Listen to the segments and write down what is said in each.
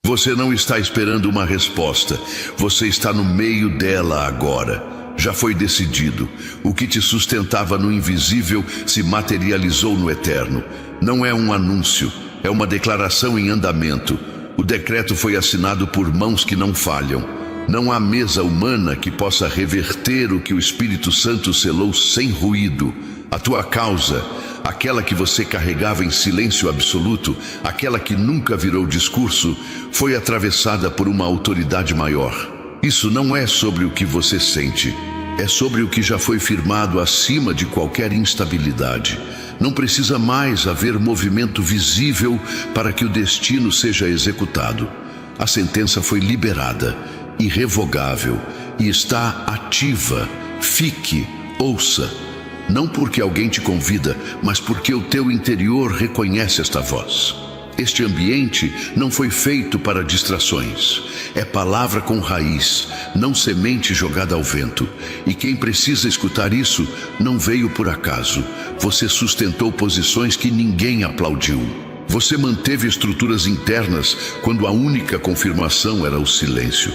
Você não está esperando uma resposta, você está no meio dela agora. Já foi decidido. O que te sustentava no invisível se materializou no eterno. Não é um anúncio, é uma declaração em andamento. O decreto foi assinado por mãos que não falham. Não há mesa humana que possa reverter o que o Espírito Santo selou sem ruído. A tua causa, aquela que você carregava em silêncio absoluto, aquela que nunca virou discurso, foi atravessada por uma autoridade maior. Isso não é sobre o que você sente, é sobre o que já foi firmado acima de qualquer instabilidade. Não precisa mais haver movimento visível para que o destino seja executado. A sentença foi liberada, irrevogável, e está ativa. Fique, ouça. Não porque alguém te convida, mas porque o teu interior reconhece esta voz. Este ambiente não foi feito para distrações. É palavra com raiz, não semente jogada ao vento. E quem precisa escutar isso não veio por acaso. Você sustentou posições que ninguém aplaudiu. Você manteve estruturas internas quando a única confirmação era o silêncio.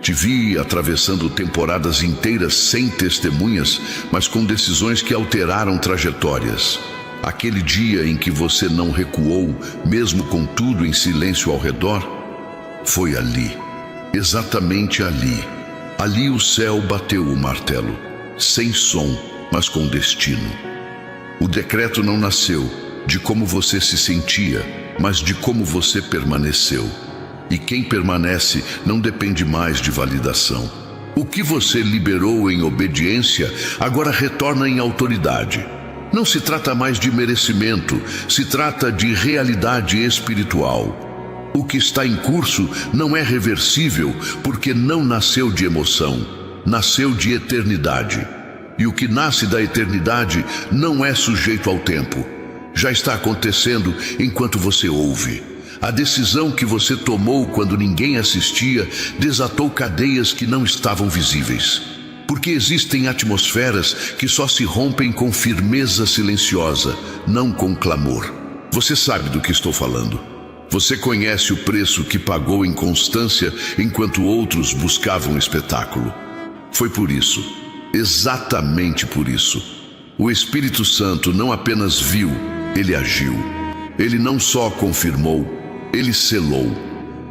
Te vi atravessando temporadas inteiras sem testemunhas, mas com decisões que alteraram trajetórias. Aquele dia em que você não recuou, mesmo com tudo em silêncio ao redor, foi ali, exatamente ali. Ali o céu bateu o martelo, sem som, mas com destino. O decreto não nasceu de como você se sentia, mas de como você permaneceu. E quem permanece não depende mais de validação. O que você liberou em obediência agora retorna em autoridade. Não se trata mais de merecimento, se trata de realidade espiritual. O que está em curso não é reversível porque não nasceu de emoção, nasceu de eternidade. E o que nasce da eternidade não é sujeito ao tempo. Já está acontecendo enquanto você ouve. A decisão que você tomou quando ninguém assistia desatou cadeias que não estavam visíveis. Porque existem atmosferas que só se rompem com firmeza silenciosa, não com clamor. Você sabe do que estou falando. Você conhece o preço que pagou em constância enquanto outros buscavam espetáculo. Foi por isso, exatamente por isso. O Espírito Santo não apenas viu, ele agiu. Ele não só confirmou, ele selou.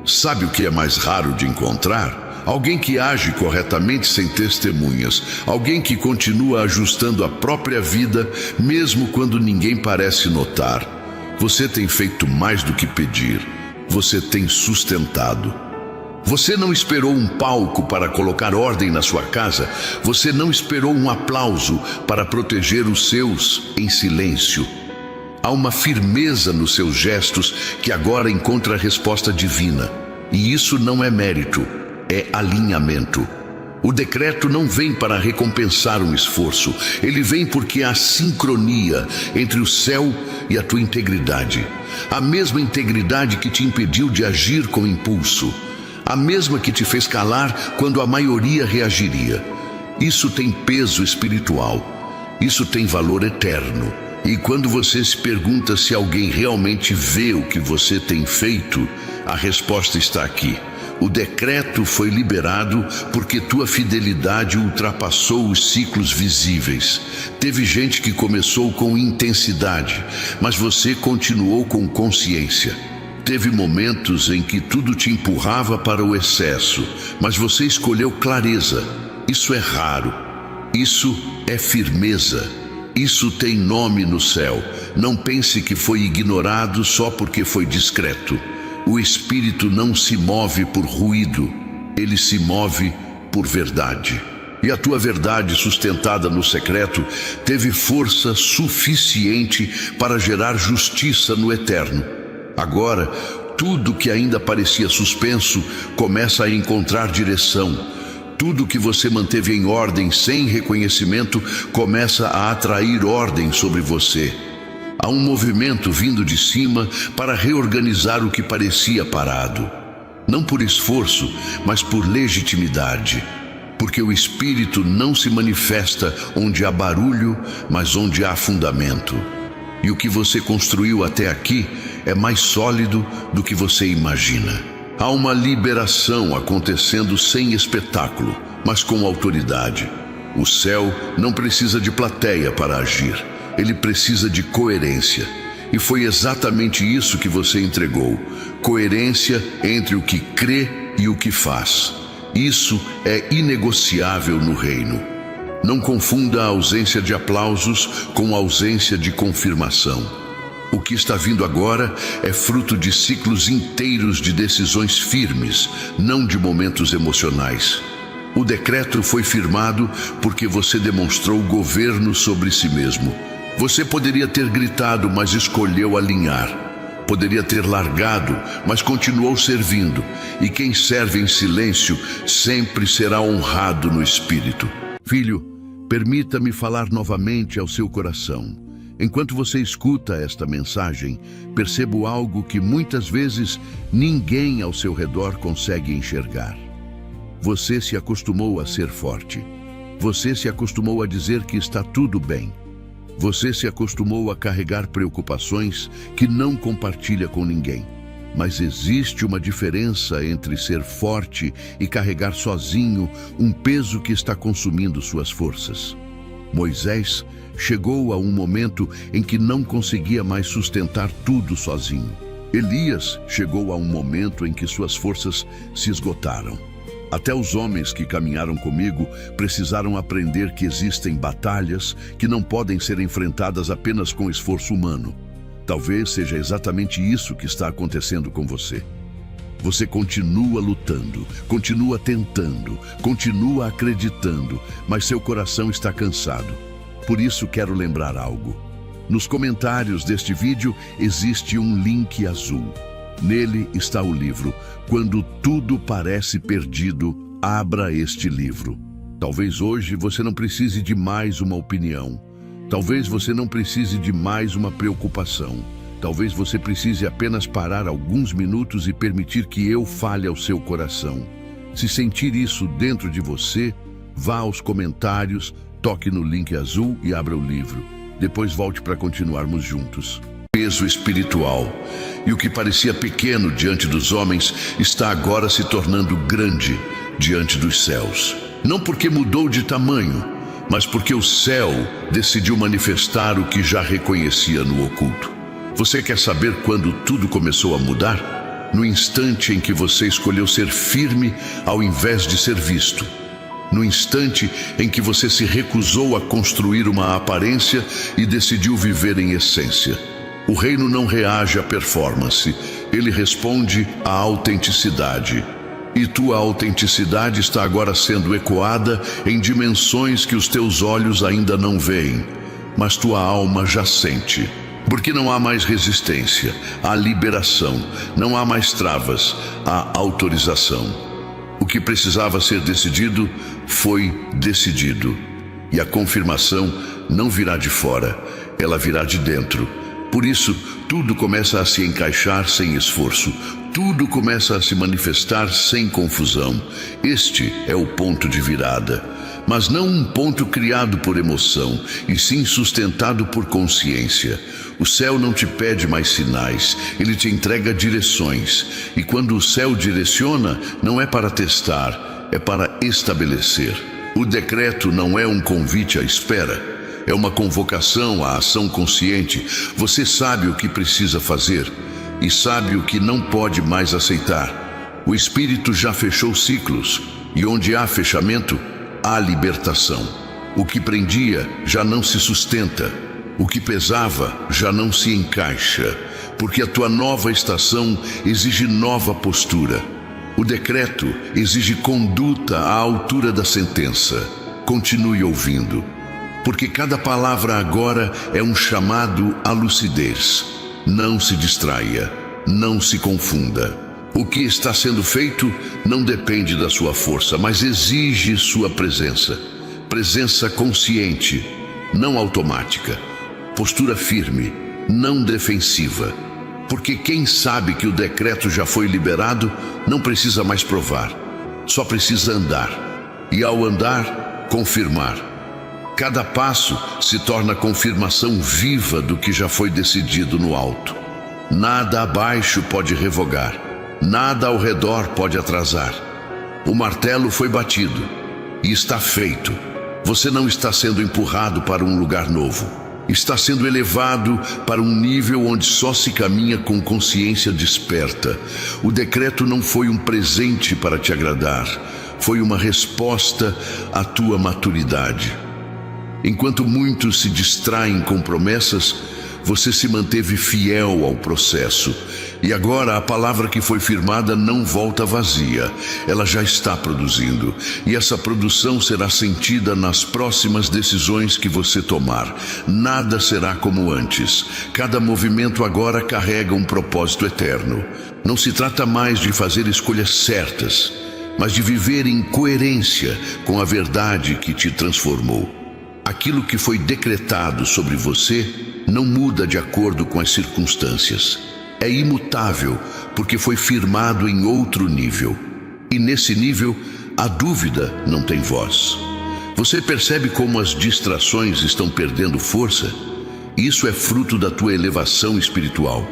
Sabe o que é mais raro de encontrar? Alguém que age corretamente sem testemunhas. Alguém que continua ajustando a própria vida, mesmo quando ninguém parece notar. Você tem feito mais do que pedir. Você tem sustentado. Você não esperou um palco para colocar ordem na sua casa. Você não esperou um aplauso para proteger os seus em silêncio. Há uma firmeza nos seus gestos que agora encontra a resposta divina. E isso não é mérito, é alinhamento. O decreto não vem para recompensar um esforço. Ele vem porque há sincronia entre o céu e a tua integridade. A mesma integridade que te impediu de agir com impulso. A mesma que te fez calar quando a maioria reagiria. Isso tem peso espiritual. Isso tem valor eterno. E quando você se pergunta se alguém realmente vê o que você tem feito, a resposta está aqui. O decreto foi liberado porque tua fidelidade ultrapassou os ciclos visíveis. Teve gente que começou com intensidade, mas você continuou com consciência. Teve momentos em que tudo te empurrava para o excesso, mas você escolheu clareza. Isso é raro. Isso é firmeza. Isso tem nome no céu. Não pense que foi ignorado só porque foi discreto. O Espírito não se move por ruído, ele se move por verdade. E a tua verdade sustentada no secreto teve força suficiente para gerar justiça no eterno. Agora, tudo que ainda parecia suspenso começa a encontrar direção. Tudo que você manteve em ordem sem reconhecimento começa a atrair ordem sobre você. Há um movimento vindo de cima para reorganizar o que parecia parado. Não por esforço, mas por legitimidade. Porque o Espírito não se manifesta onde há barulho, mas onde há fundamento. E o que você construiu até aqui é mais sólido do que você imagina. Há uma liberação acontecendo sem espetáculo, mas com autoridade. O céu não precisa de plateia para agir, ele precisa de coerência. E foi exatamente isso que você entregou: coerência entre o que crê e o que faz. Isso é inegociável no reino. Não confunda a ausência de aplausos com a ausência de confirmação. O que está vindo agora é fruto de ciclos inteiros de decisões firmes, não de momentos emocionais. O decreto foi firmado porque você demonstrou governo sobre si mesmo. Você poderia ter gritado, mas escolheu alinhar. Poderia ter largado, mas continuou servindo. E quem serve em silêncio sempre será honrado no espírito. Filho, permita-me falar novamente ao seu coração. Enquanto você escuta esta mensagem, percebo algo que muitas vezes ninguém ao seu redor consegue enxergar. Você se acostumou a ser forte. Você se acostumou a dizer que está tudo bem. Você se acostumou a carregar preocupações que não compartilha com ninguém. Mas existe uma diferença entre ser forte e carregar sozinho um peso que está consumindo suas forças. Moisés chegou a um momento em que não conseguia mais sustentar tudo sozinho. Elias chegou a um momento em que suas forças se esgotaram. Até os homens que caminharam comigo precisaram aprender que existem batalhas que não podem ser enfrentadas apenas com esforço humano. Talvez seja exatamente isso que está acontecendo com você. Você continua lutando, continua tentando, continua acreditando, mas seu coração está cansado. Por isso quero lembrar algo. Nos comentários deste vídeo existe um link azul. Nele está o livro Quando Tudo Parece Perdido, abra este livro. Talvez hoje você não precise de mais uma opinião. Talvez você não precise de mais uma preocupação. Talvez você precise apenas parar alguns minutos e permitir que eu fale ao seu coração. Se sentir isso dentro de você, vá aos comentários, toque no link azul e abra o livro. Depois volte para continuarmos juntos. Peso espiritual. E o que parecia pequeno diante dos homens está agora se tornando grande diante dos céus. Não porque mudou de tamanho, mas porque o céu decidiu manifestar o que já reconhecia no oculto. Você quer saber quando tudo começou a mudar? No instante em que você escolheu ser firme ao invés de ser visto. No instante em que você se recusou a construir uma aparência e decidiu viver em essência. O reino não reage à performance, ele responde à autenticidade. E tua autenticidade está agora sendo ecoada em dimensões que os teus olhos ainda não veem, mas tua alma já sente. Porque não há mais resistência, há liberação, não há mais travas, há autorização. O que precisava ser decidido foi decidido. E a confirmação não virá de fora, ela virá de dentro. Por isso, tudo começa a se encaixar sem esforço, tudo começa a se manifestar sem confusão. Este é o ponto de virada. Mas não um ponto criado por emoção, e sim sustentado por consciência. O céu não te pede mais sinais, ele te entrega direções. E quando o céu direciona, não é para testar, é para estabelecer. O decreto não é um convite à espera, é uma convocação à ação consciente. Você sabe o que precisa fazer e sabe o que não pode mais aceitar. O Espírito já fechou ciclos, e onde há fechamento, há libertação. O que prendia já não se sustenta. O que pesava já não se encaixa, porque a tua nova estação exige nova postura. O decreto exige conduta à altura da sentença. Continue ouvindo, porque cada palavra agora é um chamado à lucidez. Não se distraia, não se confunda. O que está sendo feito não depende da sua força, mas exige sua presença. Presença consciente, não automática. Postura firme, não defensiva. Porque quem sabe que o decreto já foi liberado, não precisa mais provar. Só precisa andar. E ao andar, confirmar. Cada passo se torna confirmação viva do que já foi decidido no alto. Nada abaixo pode revogar. Nada ao redor pode atrasar. O martelo foi batido e está feito. Você não está sendo empurrado para um lugar novo. Está sendo elevado para um nível onde só se caminha com consciência desperta. O decreto não foi um presente para te agradar, foi uma resposta à tua maturidade. Enquanto muitos se distraem com promessas, você se manteve fiel ao processo. E agora a palavra que foi firmada não volta vazia. Ela já está produzindo. E essa produção será sentida nas próximas decisões que você tomar. Nada será como antes. Cada movimento agora carrega um propósito eterno. Não se trata mais de fazer escolhas certas, mas de viver em coerência com a verdade que te transformou. Aquilo que foi decretado sobre você não muda de acordo com as circunstâncias. É imutável, porque foi firmado em outro nível. E nesse nível, a dúvida não tem voz. Você percebe como as distrações estão perdendo força? Isso é fruto da tua elevação espiritual.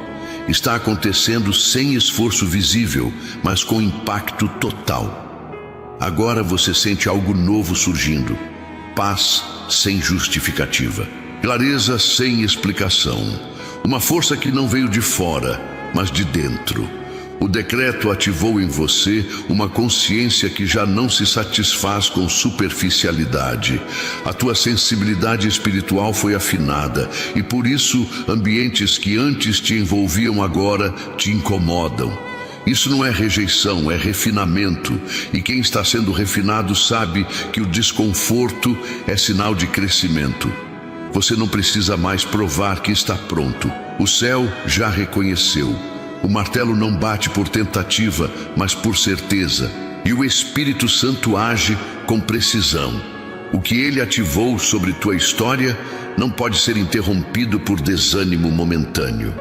Está acontecendo sem esforço visível, mas com impacto total. Agora você sente algo novo surgindo. Paz sem justificativa. Clareza sem explicação. Uma força que não veio de fora, mas de dentro. O decreto ativou em você uma consciência que já não se satisfaz com superficialidade. A tua sensibilidade espiritual foi afinada e por isso ambientes que antes te envolviam agora te incomodam. Isso não é rejeição, é refinamento. E quem está sendo refinado sabe que o desconforto é sinal de crescimento. Você não precisa mais provar que está pronto. O céu já reconheceu. O martelo não bate por tentativa, mas por certeza. E o Espírito Santo age com precisão. O que ele ativou sobre tua história não pode ser interrompido por desânimo momentâneo.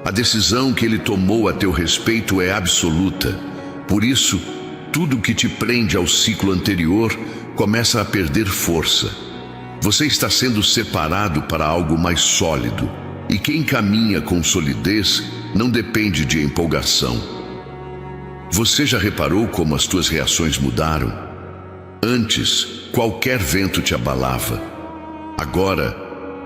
A decisão que ele tomou a teu respeito é absoluta. Por isso, tudo que te prende ao ciclo anterior começa a perder força. Você está sendo separado para algo mais sólido. E quem caminha com solidez não depende de empolgação. Você já reparou como as tuas reações mudaram? Antes, qualquer vento te abalava. Agora,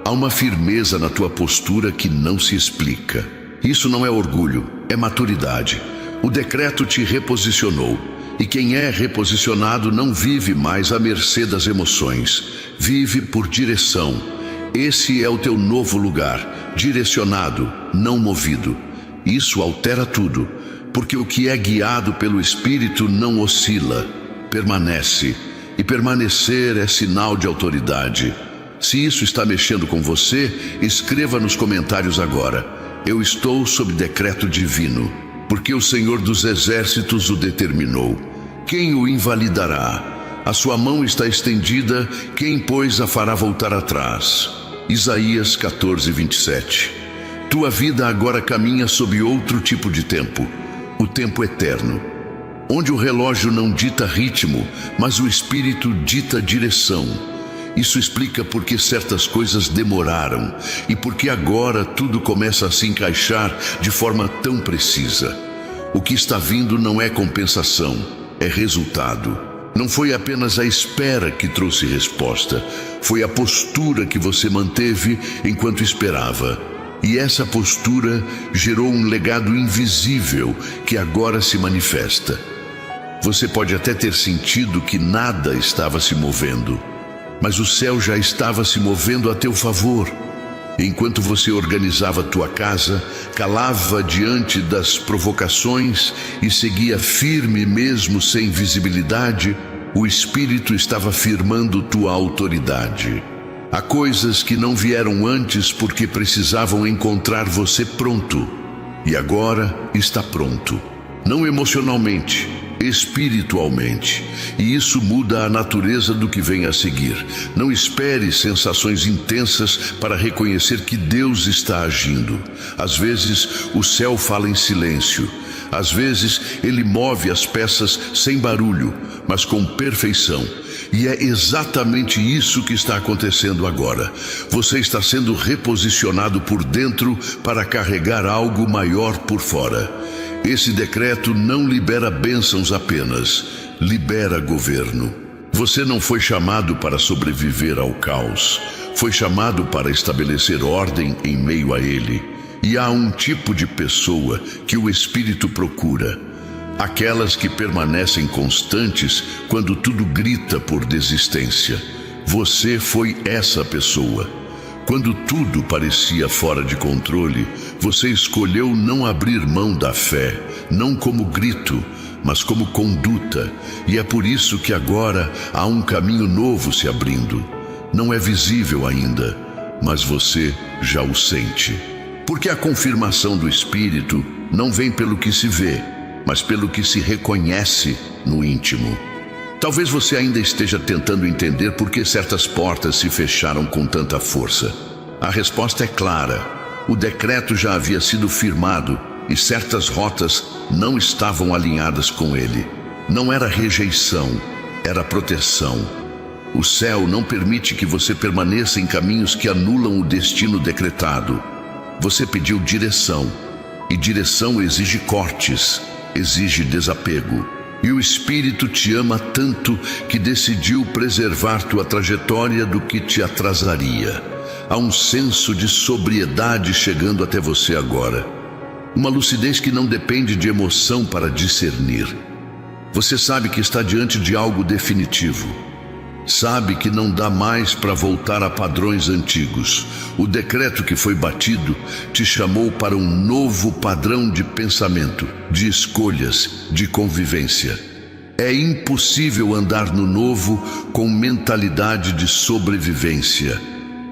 há uma firmeza na tua postura que não se explica. Isso não é orgulho, é maturidade. O decreto te reposicionou. E quem é reposicionado não vive mais à mercê das emoções. Vive por direção. Esse é o teu novo lugar, direcionado, não movido. Isso altera tudo, porque o que é guiado pelo Espírito não oscila, permanece. E permanecer é sinal de autoridade. Se isso está mexendo com você, escreva nos comentários agora. Eu estou sob decreto divino, porque o Senhor dos Exércitos o determinou. Quem o invalidará? A sua mão está estendida, quem, pois, a fará voltar atrás? Isaías 14:27. Tua vida agora caminha sob outro tipo de tempo, o tempo eterno, onde o relógio não dita ritmo, mas o Espírito dita direção. Isso explica por que certas coisas demoraram e por que agora tudo começa a se encaixar de forma tão precisa. O que está vindo não é compensação, é resultado. Não foi apenas a espera que trouxe resposta, foi a postura que você manteve enquanto esperava. E essa postura gerou um legado invisível que agora se manifesta. Você pode até ter sentido que nada estava se movendo, mas o céu já estava se movendo a teu favor. Enquanto você organizava tua casa, calava diante das provocações e seguia firme mesmo sem visibilidade, o Espírito estava firmando tua autoridade. Há coisas que não vieram antes porque precisavam encontrar você pronto. E agora está pronto. Não emocionalmente, espiritualmente. E isso muda a natureza do que vem a seguir. Não espere sensações intensas para reconhecer que Deus está agindo. Às vezes, o céu fala em silêncio. Às vezes, ele move as peças sem barulho, mas com perfeição. E é exatamente isso que está acontecendo agora. Você está sendo reposicionado por dentro para carregar algo maior por fora. Esse decreto não libera bênçãos apenas, libera governo. Você não foi chamado para sobreviver ao caos, foi chamado para estabelecer ordem em meio a ele. E há um tipo de pessoa que o Espírito procura: aquelas que permanecem constantes quando tudo grita por desistência. Você foi essa pessoa. Quando tudo parecia fora de controle, você escolheu não abrir mão da fé, não como grito, mas como conduta. E é por isso que agora há um caminho novo se abrindo. Não é visível ainda, mas você já o sente. Porque a confirmação do Espírito não vem pelo que se vê, mas pelo que se reconhece no íntimo. Talvez você ainda esteja tentando entender por que certas portas se fecharam com tanta força. A resposta é clara: o decreto já havia sido firmado e certas rotas não estavam alinhadas com ele. Não era rejeição, era proteção. O céu não permite que você permaneça em caminhos que anulam o destino decretado. Você pediu direção, e direção exige cortes, exige desapego. E o Espírito te ama tanto que decidiu preservar tua trajetória do que te atrasaria. Há um senso de sobriedade chegando até você agora. Uma lucidez que não depende de emoção para discernir. Você sabe que está diante de algo definitivo. Sabe que não dá mais para voltar a padrões antigos. O decreto que foi batido te chamou para um novo padrão de pensamento, de escolhas, de convivência. É impossível andar no novo com mentalidade de sobrevivência.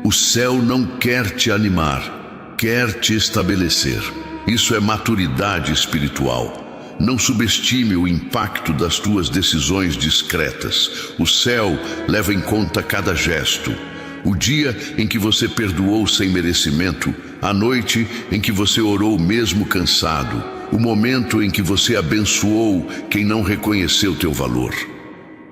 O céu não quer te animar, quer te estabelecer. Isso é maturidade espiritual. Não subestime o impacto das tuas decisões discretas. O céu leva em conta cada gesto. O dia em que você perdoou sem merecimento, a noite em que você orou mesmo cansado, o momento em que você abençoou quem não reconheceu teu valor.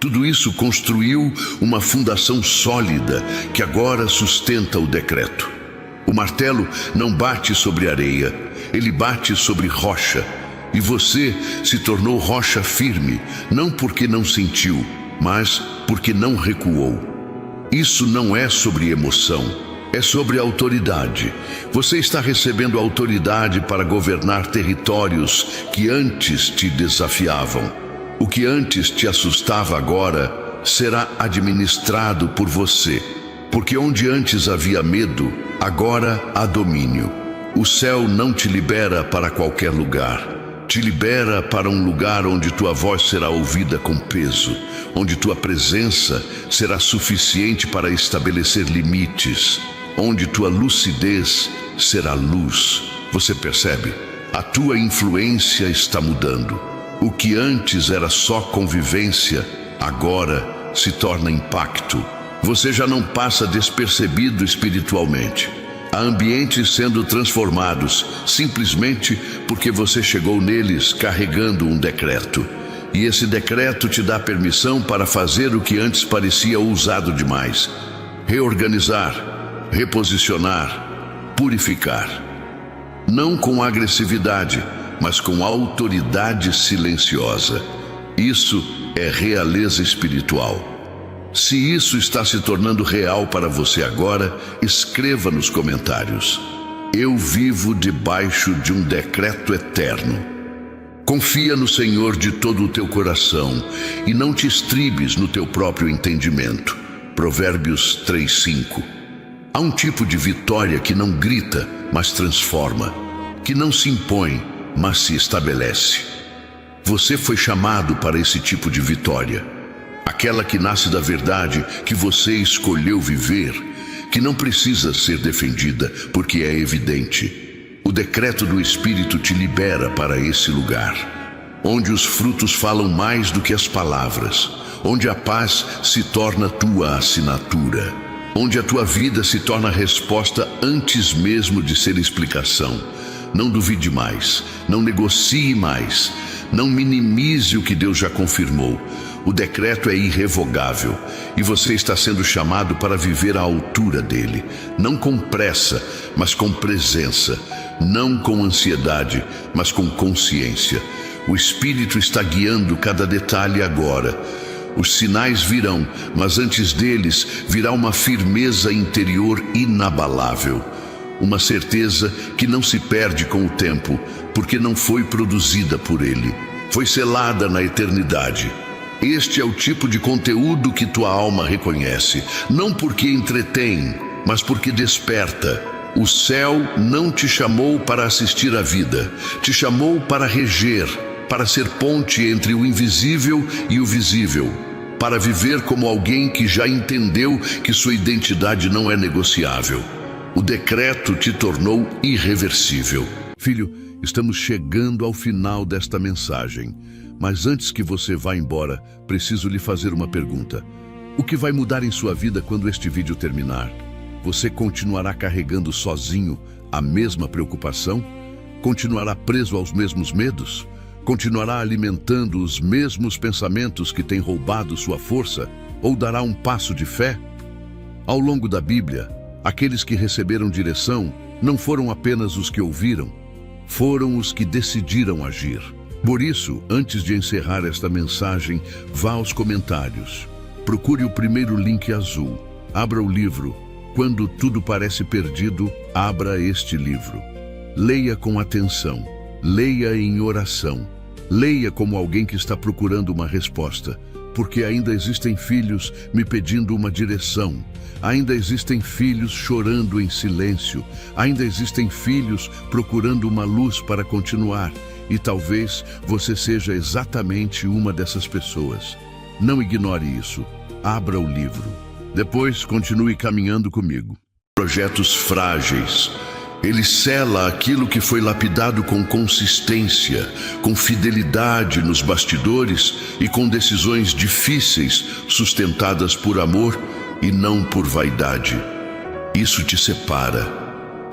Tudo isso construiu uma fundação sólida que agora sustenta o decreto. O martelo não bate sobre areia, ele bate sobre rocha. E você se tornou rocha firme, não porque não sentiu, mas porque não recuou. Isso não é sobre emoção, é sobre autoridade. Você está recebendo autoridade para governar territórios que antes te desafiavam. O que antes te assustava agora será administrado por você. Porque onde antes havia medo, agora há domínio. O céu não te libera para qualquer lugar. Te libera para um lugar onde tua voz será ouvida com peso, onde tua presença será suficiente para estabelecer limites, onde tua lucidez será luz. Você percebe? A tua influência está mudando. O que antes era só convivência, agora se torna impacto. Você já não passa despercebido espiritualmente. Há ambientes sendo transformados simplesmente porque você chegou neles carregando um decreto. E esse decreto te dá permissão para fazer o que antes parecia ousado demais: reorganizar, reposicionar, purificar. Não com agressividade, mas com autoridade silenciosa. Isso é realeza espiritual. Se isso está se tornando real para você agora, escreva nos comentários: eu vivo debaixo de um decreto eterno. Confia no Senhor de todo o teu coração e não te estribes no teu próprio entendimento. Provérbios 3:5. Há um tipo de vitória que não grita, mas transforma, que não se impõe, mas se estabelece. Você foi chamado para esse tipo de vitória. Aquela que nasce da verdade que você escolheu viver, que não precisa ser defendida porque é evidente. O decreto do Espírito te libera para esse lugar, onde os frutos falam mais do que as palavras, onde a paz se torna tua assinatura, onde a tua vida se torna resposta antes mesmo de ser explicação. Não duvide mais, não negocie mais, não minimize o que Deus já confirmou. O decreto é irrevogável e você está sendo chamado para viver à altura dele, não com pressa, mas com presença. não com ansiedade, mas com consciência. O Espírito está guiando cada detalhe agora. Os sinais virão, mas antes deles virá uma firmeza interior inabalável. Uma certeza que não se perde com o tempo, porque não foi produzida por ele. Foi selada na eternidade. Este é o tipo de conteúdo que tua alma reconhece, não porque entretém, mas porque desperta. O céu não te chamou para assistir à vida, te chamou para reger, para ser ponte entre o invisível e o visível, para viver como alguém que já entendeu que sua identidade não é negociável. O decreto te tornou irreversível. Filho, estamos chegando ao final desta mensagem, mas antes que você vá embora, preciso lhe fazer uma pergunta. O que vai mudar em sua vida quando este vídeo terminar? Você continuará carregando sozinho a mesma preocupação? Continuará preso aos mesmos medos? Continuará alimentando os mesmos pensamentos que têm roubado sua força? Ou dará um passo de fé? Ao longo da Bíblia, aqueles que receberam direção não foram apenas os que ouviram, foram os que decidiram agir. Por isso, antes de encerrar esta mensagem, vá aos comentários. Procure o primeiro link azul. Abra o livro. Quando tudo parece perdido, abra este livro. Leia com atenção. Leia em oração. Leia como alguém que está procurando uma resposta, porque ainda existem filhos me pedindo uma direção. Ainda existem filhos chorando em silêncio. Ainda existem filhos procurando uma luz para continuar. E talvez você seja exatamente uma dessas pessoas. Não ignore isso. Abra o livro. Depois, continue caminhando comigo. Projetos frágeis. Ele sela aquilo que foi lapidado com consistência, com fidelidade nos bastidores e com decisões difíceis, sustentadas por amor e não por vaidade. Isso te separa.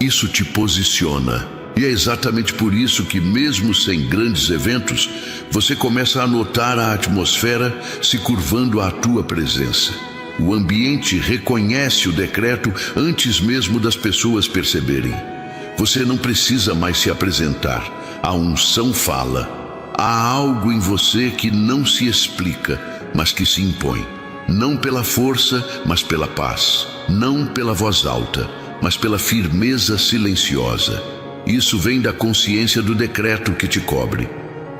Isso te posiciona. E é exatamente por isso que, mesmo sem grandes eventos, você começa a notar a atmosfera se curvando à tua presença. O ambiente reconhece o decreto antes mesmo das pessoas perceberem. Você não precisa mais se apresentar. A unção fala. Há algo em você que não se explica, mas que se impõe. Não pela força, mas pela paz. Não pela voz alta, mas pela firmeza silenciosa. Isso vem da consciência do decreto que te cobre.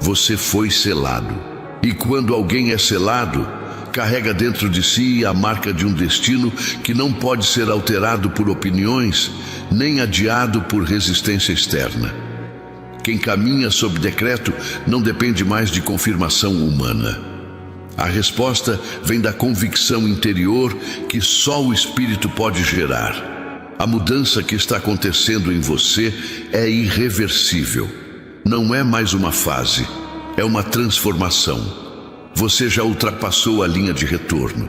Você foi selado. E quando alguém é selado, carrega dentro de si a marca de um destino que não pode ser alterado por opiniões, nem adiado por resistência externa. Quem caminha sob decreto não depende mais de confirmação humana. A resposta vem da convicção interior que só o Espírito pode gerar. A mudança que está acontecendo em você é irreversível. Não é mais uma fase, é uma transformação. Você já ultrapassou a linha de retorno.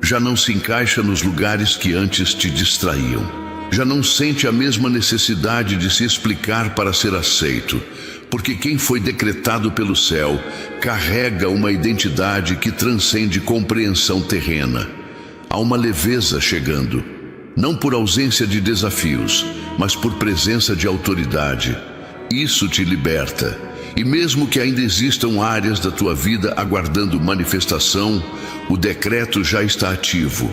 Já não se encaixa nos lugares que antes te distraíam. Já não sente a mesma necessidade de se explicar para ser aceito, porque quem foi decretado pelo céu carrega uma identidade que transcende compreensão terrena. Há uma leveza chegando, não por ausência de desafios, mas por presença de autoridade. Isso te liberta. E mesmo que ainda existam áreas da tua vida aguardando manifestação, o decreto já está ativo.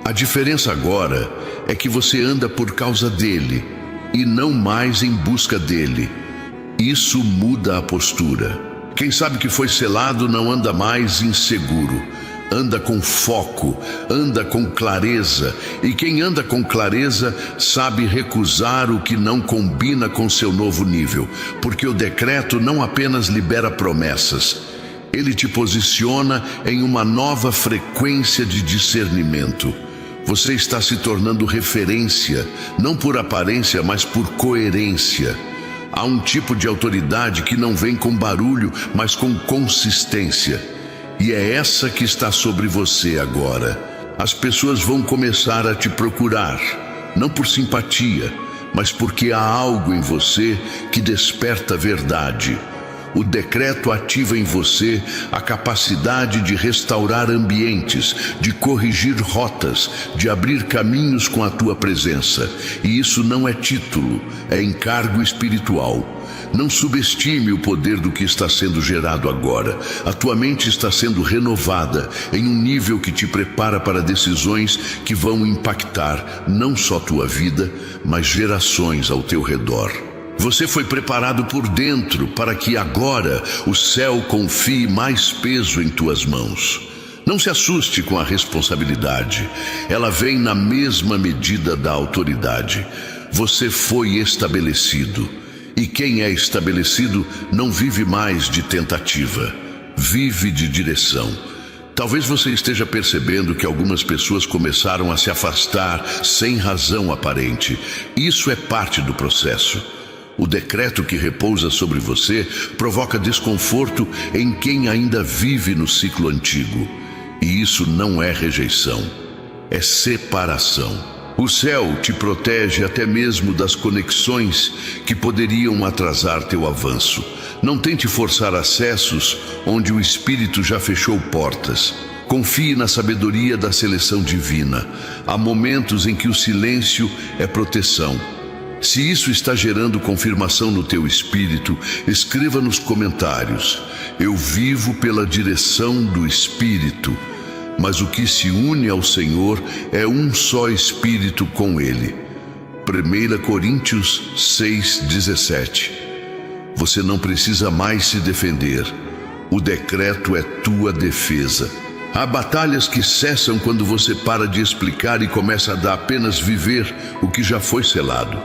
A diferença agora é que você anda por causa dele e não mais em busca dele. Isso muda a postura. Quem sabe que foi selado não anda mais inseguro. Anda com foco, anda com clareza. E quem anda com clareza sabe recusar o que não combina com seu novo nível. Porque o decreto não apenas libera promessas, ele te posiciona em uma nova frequência de discernimento. Você está se tornando referência, não por aparência, mas por coerência. Há um tipo de autoridade que não vem com barulho, mas com consistência. E é essa que está sobre você agora. As pessoas vão começar a te procurar, não por simpatia, mas porque há algo em você que desperta verdade. O decreto ativa em você a capacidade de restaurar ambientes, de corrigir rotas, de abrir caminhos com a tua presença. E isso não é título, é encargo espiritual. Não subestime o poder do que está sendo gerado agora. A tua mente está sendo renovada em um nível que te prepara para decisões que vão impactar não só tua vida, mas gerações ao teu redor. Você foi preparado por dentro para que agora o céu confie mais peso em tuas mãos. Não se assuste com a responsabilidade. Ela vem na mesma medida da autoridade. Você foi estabelecido. E quem é estabelecido não vive mais de tentativa. Vive de direção. Talvez você esteja percebendo que algumas pessoas começaram a se afastar sem razão aparente. Isso é parte do processo. O decreto que repousa sobre você provoca desconforto em quem ainda vive no ciclo antigo. E isso não é rejeição, é separação. O céu te protege até mesmo das conexões que poderiam atrasar teu avanço. Não tente forçar acessos onde o Espírito já fechou portas. Confie na sabedoria da seleção divina. Há momentos em que o silêncio é proteção. Se isso está gerando confirmação no teu espírito, escreva nos comentários: eu vivo pela direção do Espírito. Mas o que se une ao Senhor é um só Espírito com Ele. 1 Coríntios 6:17. Você não precisa mais se defender. O decreto é tua defesa. Há batalhas que cessam quando você para de explicar e começa a apenas viver o que já foi selado.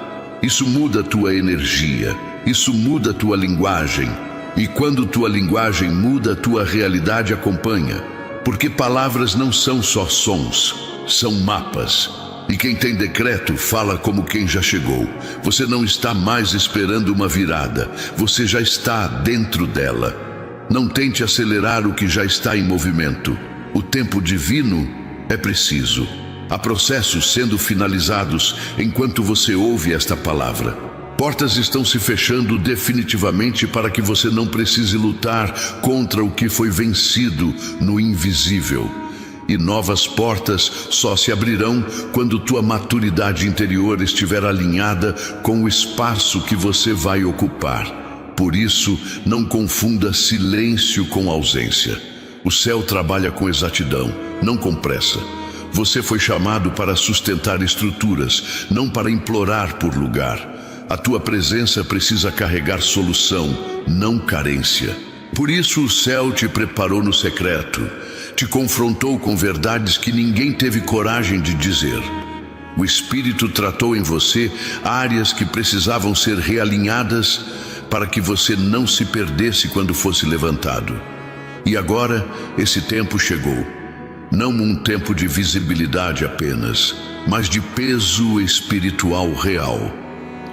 Isso muda a tua energia, isso muda a tua linguagem. E quando tua linguagem muda, a tua realidade acompanha. Porque palavras não são só sons, são mapas. E quem tem decreto fala como quem já chegou. Você não está mais esperando uma virada, você já está dentro dela. Não tente acelerar o que já está em movimento. O tempo divino é preciso. Há processos sendo finalizados enquanto você ouve esta palavra. Portas estão se fechando definitivamente para que você não precise lutar contra o que foi vencido no invisível. E novas portas só se abrirão quando tua maturidade interior estiver alinhada com o espaço que você vai ocupar. Por isso, não confunda silêncio com ausência. O céu trabalha com exatidão, não com pressa. Você foi chamado para sustentar estruturas, não para implorar por lugar. A tua presença precisa carregar solução, não carência. Por isso o céu te preparou no secreto, te confrontou com verdades que ninguém teve coragem de dizer. O Espírito tratou em você áreas que precisavam ser realinhadas para que você não se perdesse quando fosse levantado. E agora esse tempo chegou. Não um tempo de visibilidade apenas, mas de peso espiritual real.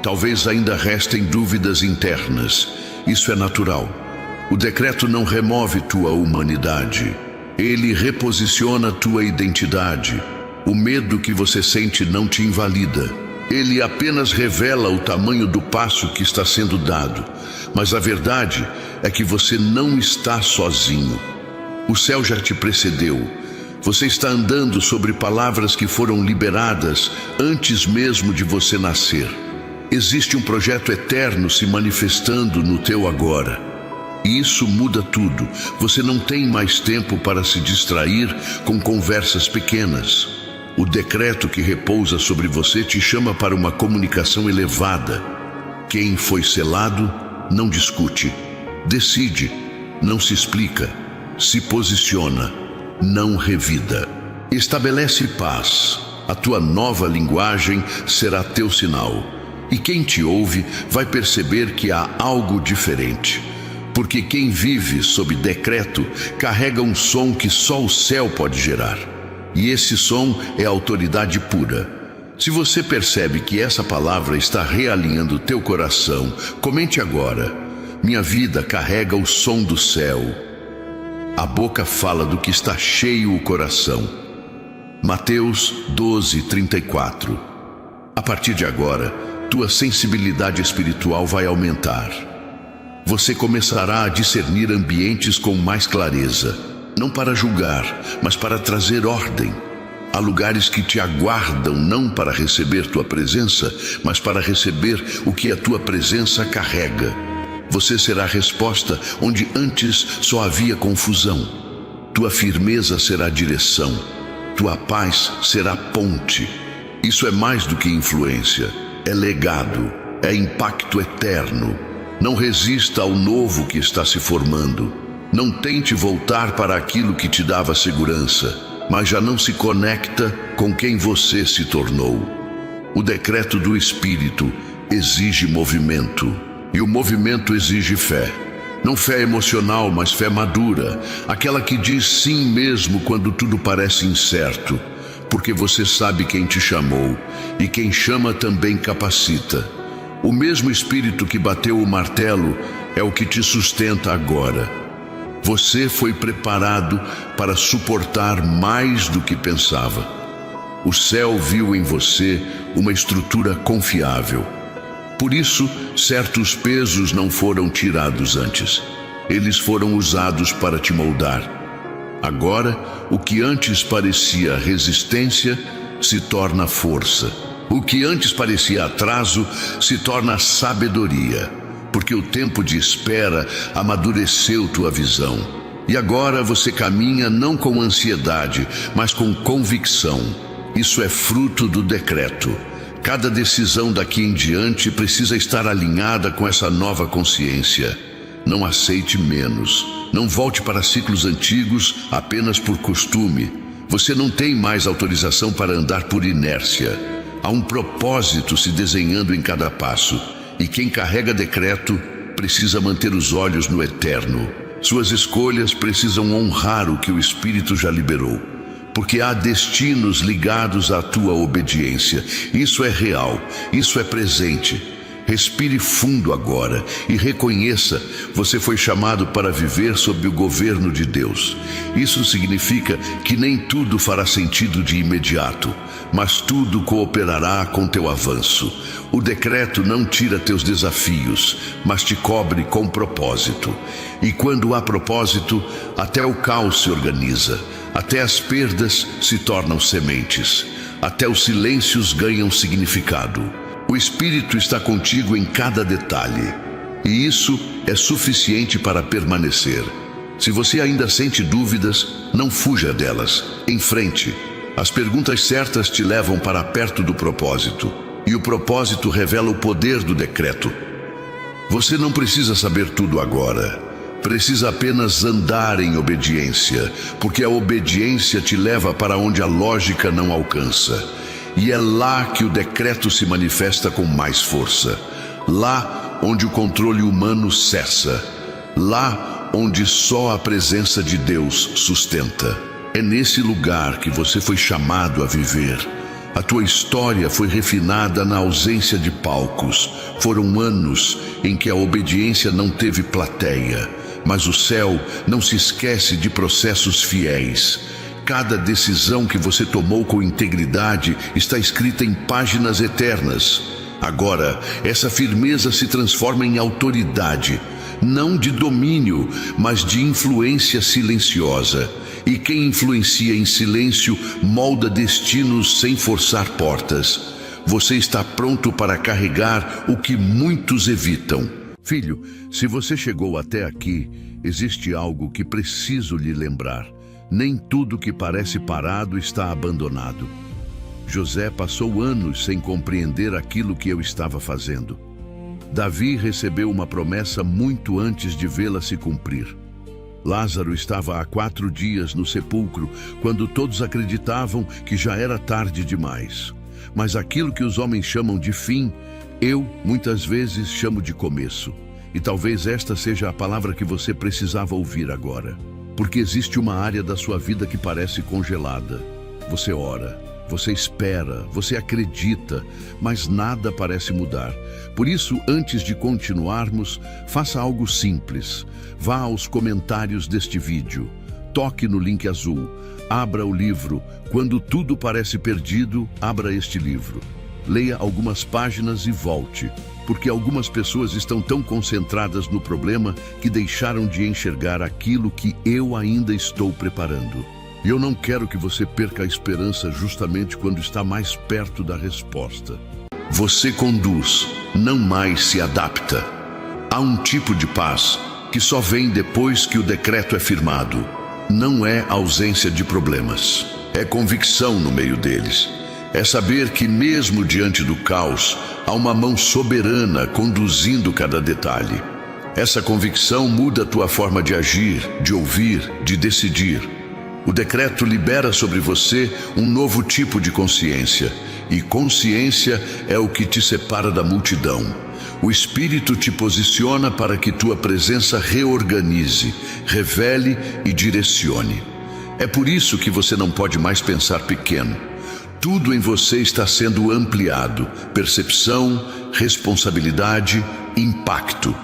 Talvez ainda restem dúvidas internas. Isso é natural. O decreto não remove tua humanidade. Ele reposiciona tua identidade. O medo que você sente não te invalida. Ele apenas revela o tamanho do passo que está sendo dado. Mas a verdade é que você não está sozinho. O céu já te precedeu. Você está andando sobre palavras que foram liberadas antes mesmo de você nascer. Existe um projeto eterno se manifestando no teu agora. E isso muda tudo. Você não tem mais tempo para se distrair com conversas pequenas. O decreto que repousa sobre você te chama para uma comunicação elevada. Quem foi selado não discute, decide, não se explica, se posiciona, não revida. Estabelece paz. A tua nova linguagem será teu sinal. E quem te ouve vai perceber que há algo diferente. Porque quem vive sob decreto carrega um som que só o céu pode gerar. E esse som é autoridade pura. Se você percebe que essa palavra está realinhando teu coração, comente agora: minha vida carrega o som do céu. A boca fala do que está cheio o coração. Mateus 12:34. A partir de agora, tua sensibilidade espiritual vai aumentar. Você começará a discernir ambientes com mais clareza, não para julgar, mas para trazer ordem. Há lugares que te aguardam não para receber tua presença, mas para receber o que a tua presença carrega. Você será a resposta onde antes só havia confusão. Tua firmeza será direção. Tua paz será ponte. Isso é mais do que influência, é legado, é impacto eterno. Não resista ao novo que está se formando. Não tente voltar para aquilo que te dava segurança, mas já não se conecta com quem você se tornou. O decreto do Espírito exige movimento, e o movimento exige fé. Não fé emocional, mas fé madura, aquela que diz sim mesmo quando tudo parece incerto, porque você sabe quem te chamou, e quem chama também capacita. O mesmo Espírito que bateu o martelo é o que te sustenta agora. Você foi preparado para suportar mais do que pensava. O céu viu em você uma estrutura confiável. Por isso, certos pesos não foram tirados antes. Eles foram usados para te moldar. Agora, o que antes parecia resistência se torna força. O que antes parecia atraso se torna sabedoria, porque o tempo de espera amadureceu tua visão. E agora você caminha não com ansiedade, mas com convicção. Isso é fruto do decreto. Cada decisão daqui em diante precisa estar alinhada com essa nova consciência. Não aceite menos. Não volte para ciclos antigos apenas por costume. Você não tem mais autorização para andar por inércia. Há um propósito se desenhando em cada passo, e quem carrega decreto precisa manter os olhos no eterno. Suas escolhas precisam honrar o que o Espírito já liberou, porque há destinos ligados à tua obediência. Isso é real, isso é presente. Respire fundo agora e reconheça: você foi chamado para viver sob o governo de Deus. Isso significa que nem tudo fará sentido de imediato, mas tudo cooperará com teu avanço. O decreto não tira teus desafios, mas te cobre com propósito. E quando há propósito, até o caos se organiza, até as perdas se tornam sementes, até os silêncios ganham significado. O Espírito está contigo em cada detalhe, e isso é suficiente para permanecer. Se você ainda sente dúvidas, não fuja delas, enfrente. As perguntas certas te levam para perto do propósito, e o propósito revela o poder do decreto. Você não precisa saber tudo agora, precisa apenas andar em obediência, porque a obediência te leva para onde a lógica não alcança. E é lá que o decreto se manifesta com mais força. Lá onde o controle humano cessa. Lá onde só a presença de Deus sustenta. É nesse lugar que você foi chamado a viver. A tua história foi refinada na ausência de palcos. Foram anos em que a obediência não teve plateia. Mas o céu não se esquece de processos fiéis. Cada decisão que você tomou com integridade está escrita em páginas eternas. Agora, essa firmeza se transforma em autoridade, não de domínio, mas de influência silenciosa. E quem influencia em silêncio molda destinos sem forçar portas. Você está pronto para carregar o que muitos evitam. Filho, se você chegou até aqui, existe algo que preciso lhe lembrar. Nem tudo que parece parado está abandonado. José passou anos sem compreender aquilo que eu estava fazendo. Davi recebeu uma promessa muito antes de vê-la se cumprir. Lázaro estava há 4 dias no sepulcro, quando todos acreditavam que já era tarde demais. Mas aquilo que os homens chamam de fim, eu muitas vezes chamo de começo. E talvez esta seja a palavra que você precisava ouvir agora. Porque existe uma área da sua vida que parece congelada. Você ora, você espera, você acredita, mas nada parece mudar. Por isso, antes de continuarmos, faça algo simples. Vá aos comentários deste vídeo, toque no link azul, abra o livro. Quando tudo parece perdido, abra este livro. leia algumas páginas e volte, porque algumas pessoas estão tão concentradas no problema que deixaram de enxergar aquilo que eu ainda estou preparando. E eu não quero que você perca a esperança justamente quando está mais perto da resposta. Você conduz, não mais se adapta. Há um tipo de paz que só vem depois que o decreto é firmado. Não é ausência de problemas, é convicção no meio deles. É saber que mesmo diante do caos, há uma mão soberana conduzindo cada detalhe. Essa convicção muda a tua forma de agir, de ouvir, de decidir. O decreto libera sobre você um novo tipo de consciência, e consciência é o que te separa da multidão. O Espírito te posiciona para que tua presença reorganize, revele e direcione. É por isso que você não pode mais pensar pequeno. Tudo em você está sendo ampliado: percepção, responsabilidade, impacto.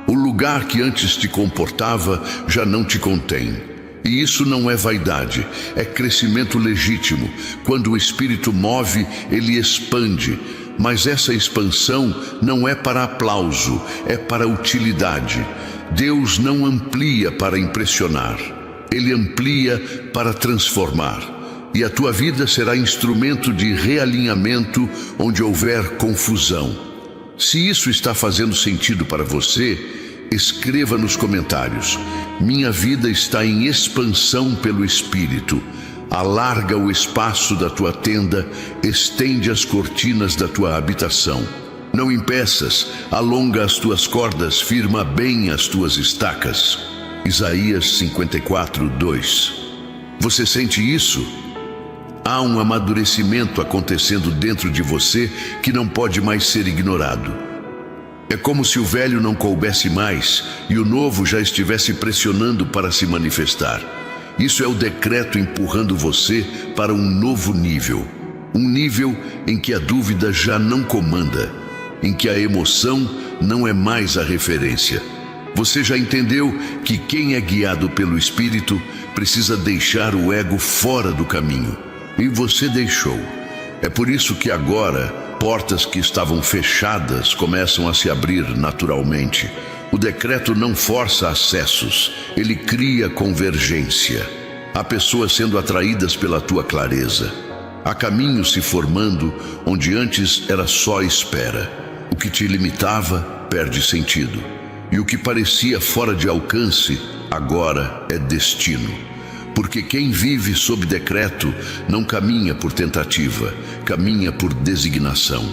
O lugar que antes te comportava já não te contém. E isso não é vaidade, é crescimento legítimo. Quando o Espírito move, ele expande. Mas essa expansão não é para aplauso, é para utilidade. Deus não amplia para impressionar, Ele amplia para transformar. E a tua vida será instrumento de realinhamento onde houver confusão. Se isso está fazendo sentido para você, escreva nos comentários: minha vida está em expansão pelo Espírito. Alarga o espaço da tua tenda, estende as cortinas da tua habitação. Não impeças, alonga as tuas cordas, firma bem as tuas estacas. Isaías 54:2. Você sente isso? Há um amadurecimento acontecendo dentro de você que não pode mais ser ignorado. É como se o velho não coubesse mais e o novo já estivesse pressionando para se manifestar. Isso é o decreto empurrando você para um novo nível. Um nível em que a dúvida já não comanda, em que a emoção não é mais a referência. Você já entendeu que quem é guiado pelo Espírito precisa deixar o ego fora do caminho. E você deixou. É por isso que agora portas que estavam fechadas começam a se abrir naturalmente. O decreto não força acessos, ele cria convergência. Há pessoas sendo atraídas pela tua clareza. Há caminhos se formando onde antes era só espera. O que te limitava perde sentido. E o que parecia fora de alcance, agora é destino. Porque quem vive sob decreto não caminha por tentativa, caminha por designação.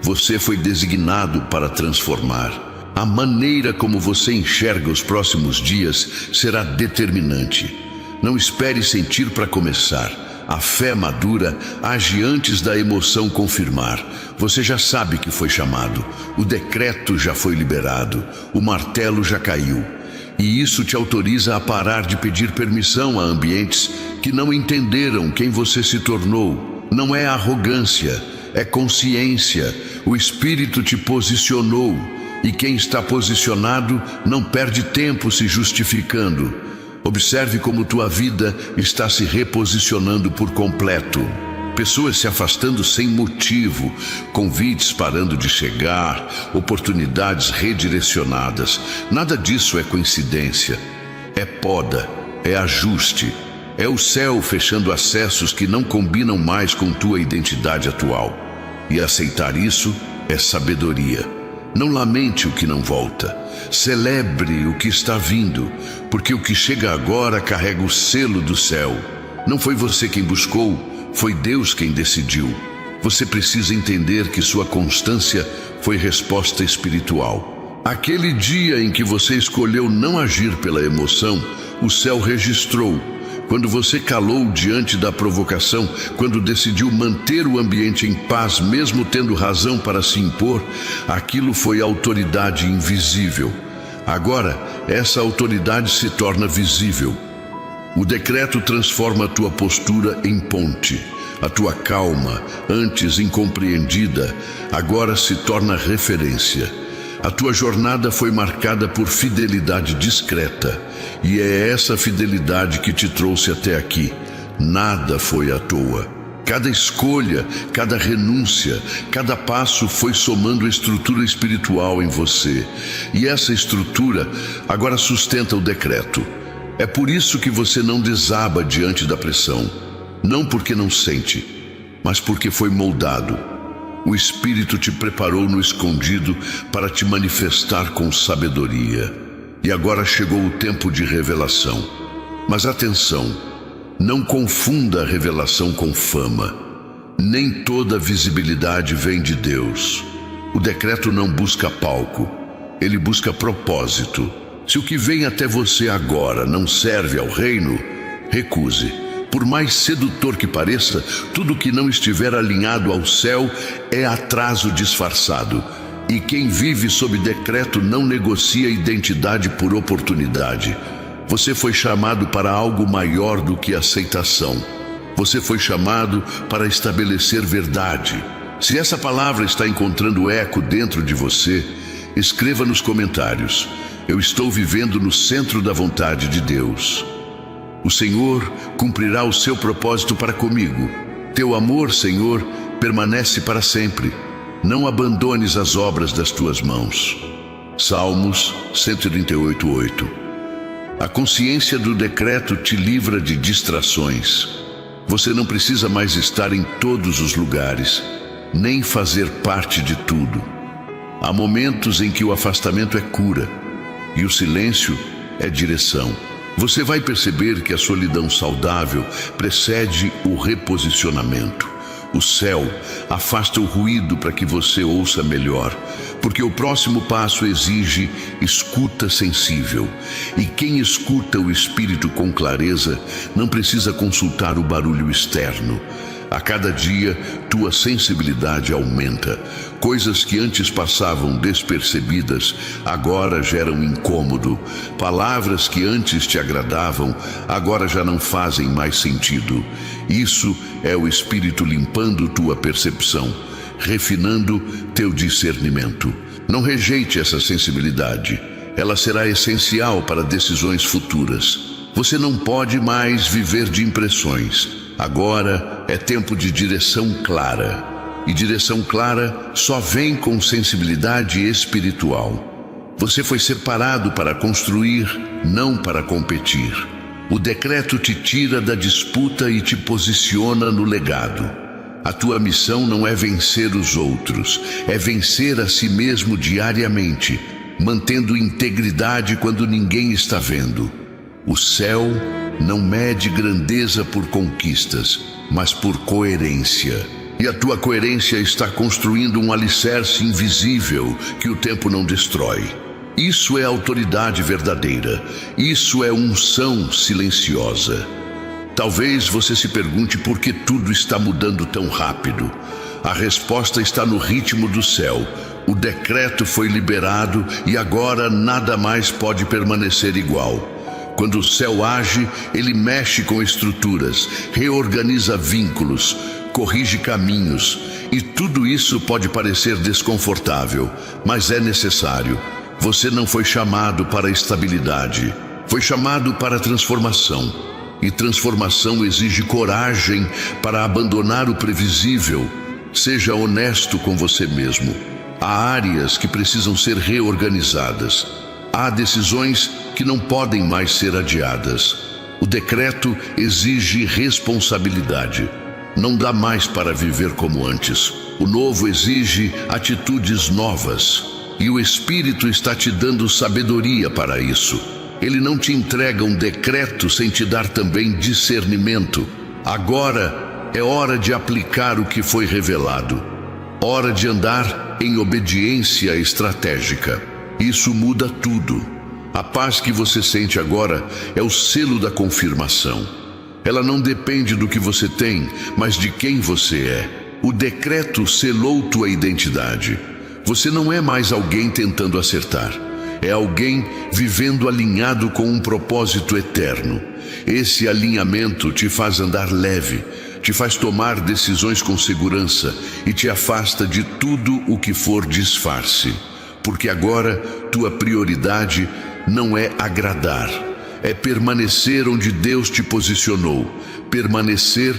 Você foi designado para transformar. A maneira como você enxerga os próximos dias será determinante. Não espere sentir para começar. A fé madura age antes da emoção confirmar. Você já sabe que foi chamado. O decreto já foi liberado. O martelo já caiu. E isso te autoriza a parar de pedir permissão a ambientes que não entenderam quem você se tornou. Não é arrogância, é consciência. O Espírito te posicionou. E quem está posicionado não perde tempo se justificando. Observe como tua vida está se reposicionando por completo. Pessoas se afastando sem motivo, convites parando de chegar, oportunidades redirecionadas. Nada disso é coincidência. É poda, é ajuste. É o céu fechando acessos que não combinam mais com tua identidade atual. E aceitar isso é sabedoria. Não lamente o que não volta. Celebre o que está vindo, porque o que chega agora carrega o selo do céu. Não foi você quem buscou, foi Deus quem decidiu. Você precisa entender que sua constância foi resposta espiritual. Aquele dia em que você escolheu não agir pela emoção, o céu registrou. Quando você calou diante da provocação, quando decidiu manter o ambiente em paz, mesmo tendo razão para se impor, aquilo foi autoridade invisível. Agora, essa autoridade se torna visível. O decreto transforma a tua postura em ponte. A tua calma, antes incompreendida, agora se torna referência. A tua jornada foi marcada por fidelidade discreta, e é essa fidelidade que te trouxe até aqui. Nada foi à toa. Cada escolha, cada renúncia, cada passo foi somando estrutura espiritual em você. E essa estrutura agora sustenta o decreto. É por isso que você não desaba diante da pressão. Não porque não sente, mas porque foi moldado. O Espírito te preparou no escondido para te manifestar com sabedoria. E agora chegou o tempo de revelação. Mas atenção, não confunda a revelação com fama. Nem toda visibilidade vem de Deus. O decreto não busca palco, ele busca propósito. Se o que vem até você agora não serve ao reino, recuse. Por mais sedutor que pareça, tudo que não estiver alinhado ao céu é atraso disfarçado. E quem vive sob decreto não negocia identidade por oportunidade. Você foi chamado para algo maior do que aceitação. Você foi chamado para estabelecer verdade. Se essa palavra está encontrando eco dentro de você, escreva nos comentários: eu estou vivendo no centro da vontade de Deus. O Senhor cumprirá o seu propósito para comigo. Teu amor, Senhor, permanece para sempre. Não abandones as obras das tuas mãos. Salmos 138:8. A consciência do decreto te livra de distrações. Você não precisa mais estar em todos os lugares, nem fazer parte de tudo. Há momentos em que o afastamento é cura e o silêncio é direção. Você vai perceber que a solidão saudável precede o reposicionamento. O céu afasta o ruído para que você ouça melhor, porque o próximo passo exige escuta sensível. E quem escuta o Espírito com clareza não precisa consultar o barulho externo. A cada dia, tua sensibilidade aumenta. Coisas que antes passavam despercebidas, agora geram incômodo. Palavras que antes te agradavam, agora já não fazem mais sentido. Isso é o Espírito limpando tua percepção, refinando teu discernimento. Não rejeite essa sensibilidade. Ela será essencial para decisões futuras. Você não pode mais viver de impressões. Agora é tempo de direção clara. E direção clara só vem com sensibilidade espiritual. Você foi separado para construir, não para competir. O decreto te tira da disputa e te posiciona no legado. A tua missão não é vencer os outros, é vencer a si mesmo diariamente, mantendo integridade quando ninguém está vendo. O céu não mede grandeza por conquistas, mas por coerência. E a tua coerência está construindo um alicerce invisível que o tempo não destrói. Isso é autoridade verdadeira. Isso é unção silenciosa. Talvez você se pergunte por que tudo está mudando tão rápido. A resposta está no ritmo do céu. O decreto foi liberado e agora nada mais pode permanecer igual. Quando o céu age, ele mexe com estruturas, reorganiza vínculos, corrige caminhos. E tudo isso pode parecer desconfortável, mas é necessário. Você não foi chamado para estabilidade, foi chamado para transformação. E transformação exige coragem para abandonar o previsível. Seja honesto com você mesmo. Há áreas que precisam ser reorganizadas. Há decisões que não podem mais ser adiadas. O decreto exige responsabilidade. Não dá mais para viver como antes. O novo exige atitudes novas. E o Espírito está te dando sabedoria para isso. Ele não te entrega um decreto sem te dar também discernimento. Agora é hora de aplicar o que foi revelado. Hora de andar em obediência estratégica. Isso muda tudo. A paz que você sente agora é o selo da confirmação. Ela não depende do que você tem, mas de quem você é. O decreto selou tua identidade. Você não é mais alguém tentando acertar. É alguém vivendo alinhado com um propósito eterno. Esse alinhamento te faz andar leve, te faz tomar decisões com segurança e te afasta de tudo o que for disfarce. Porque agora tua prioridade não é agradar, é permanecer onde Deus te posicionou. Permanecer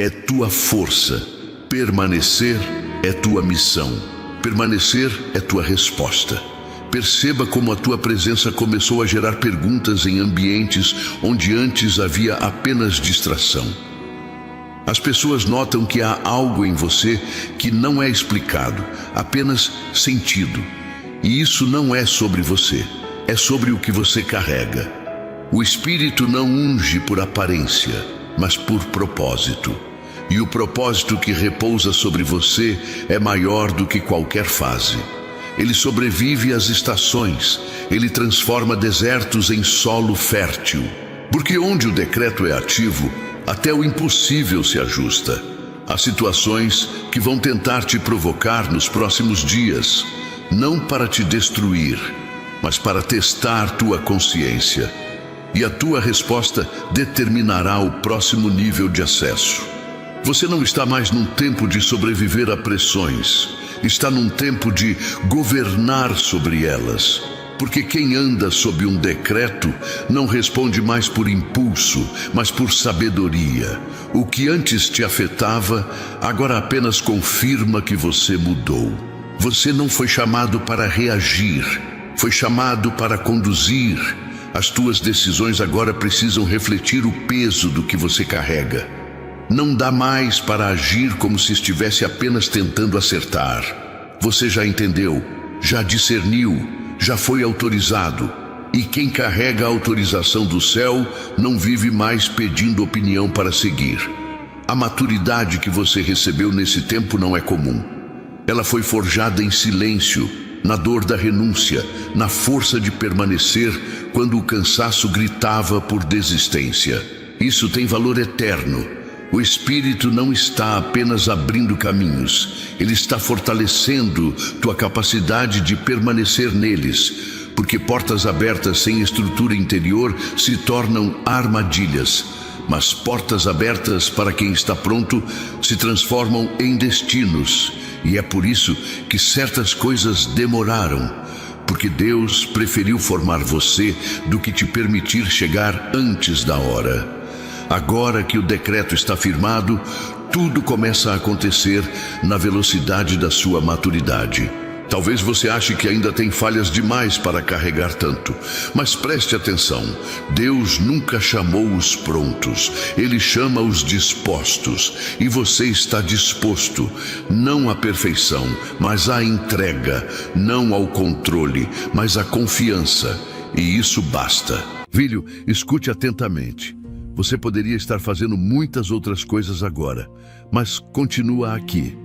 é tua força. Permanecer é tua missão. Permanecer é tua resposta. Perceba como a tua presença começou a gerar perguntas em ambientes onde antes havia apenas distração. As pessoas notam que há algo em você que não é explicado, apenas sentido. E isso não é sobre você, é sobre o que você carrega. O Espírito não unge por aparência, mas por propósito. E o propósito que repousa sobre você é maior do que qualquer fase. Ele sobrevive às estações, ele transforma desertos em solo fértil. Porque onde o decreto é ativo, até o impossível se ajusta. Há situações que vão tentar te provocar nos próximos dias, não para te destruir, mas para testar tua consciência. E a tua resposta determinará o próximo nível de acesso. Você não está mais num tempo de sobreviver a pressões. Está num tempo de governar sobre elas. Porque quem anda sob um decreto não responde mais por impulso, mas por sabedoria. O que antes te afetava, agora apenas confirma que você mudou. Você não foi chamado para reagir, foi chamado para conduzir. As tuas decisões agora precisam refletir o peso do que você carrega. Não dá mais para agir como se estivesse apenas tentando acertar. Você já entendeu, já discerniu, já foi autorizado. E quem carrega a autorização do céu não vive mais pedindo opinião para seguir. A maturidade que você recebeu nesse tempo não é comum. Ela foi forjada em silêncio, na dor da renúncia, na força de permanecer quando o cansaço gritava por desistência. Isso tem valor eterno. O Espírito não está apenas abrindo caminhos, ele está fortalecendo tua capacidade de permanecer neles, porque portas abertas sem estrutura interior se tornam armadilhas, mas portas abertas para quem está pronto se transformam em destinos, e é por isso que certas coisas demoraram, porque Deus preferiu formar você do que te permitir chegar antes da hora. Agora que o decreto está firmado, tudo começa a acontecer na velocidade da sua maturidade. Talvez você ache que ainda tem falhas demais para carregar tanto, mas preste atenção, Deus nunca chamou os prontos, Ele chama os dispostos, e você está disposto, não à perfeição, mas à entrega, não ao controle, mas à confiança, e isso basta. Filho, escute atentamente. Você poderia estar fazendo muitas outras coisas agora, mas continua aqui.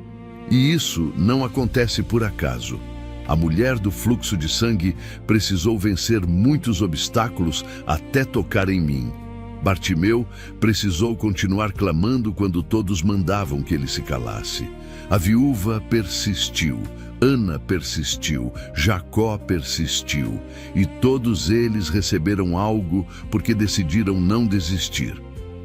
E isso não acontece por acaso. A mulher do fluxo de sangue precisou vencer muitos obstáculos até tocar em mim. Bartimeu precisou continuar clamando quando todos mandavam que ele se calasse. A viúva persistiu, Ana persistiu, Jacó persistiu, e todos eles receberam algo porque decidiram não desistir.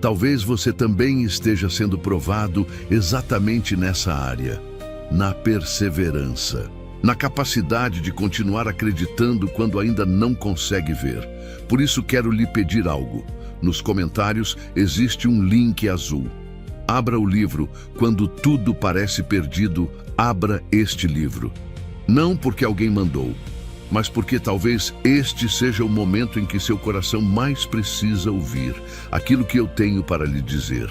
Talvez você também esteja sendo provado exatamente nessa área, na perseverança, na capacidade de continuar acreditando quando ainda não consegue ver. Por isso quero lhe pedir algo. Nos comentários existe um link azul. Abra o livro Quando Tudo Parece Perdido, abra este livro. Não porque alguém mandou, mas porque talvez este seja o momento em que seu coração mais precisa ouvir aquilo que eu tenho para lhe dizer.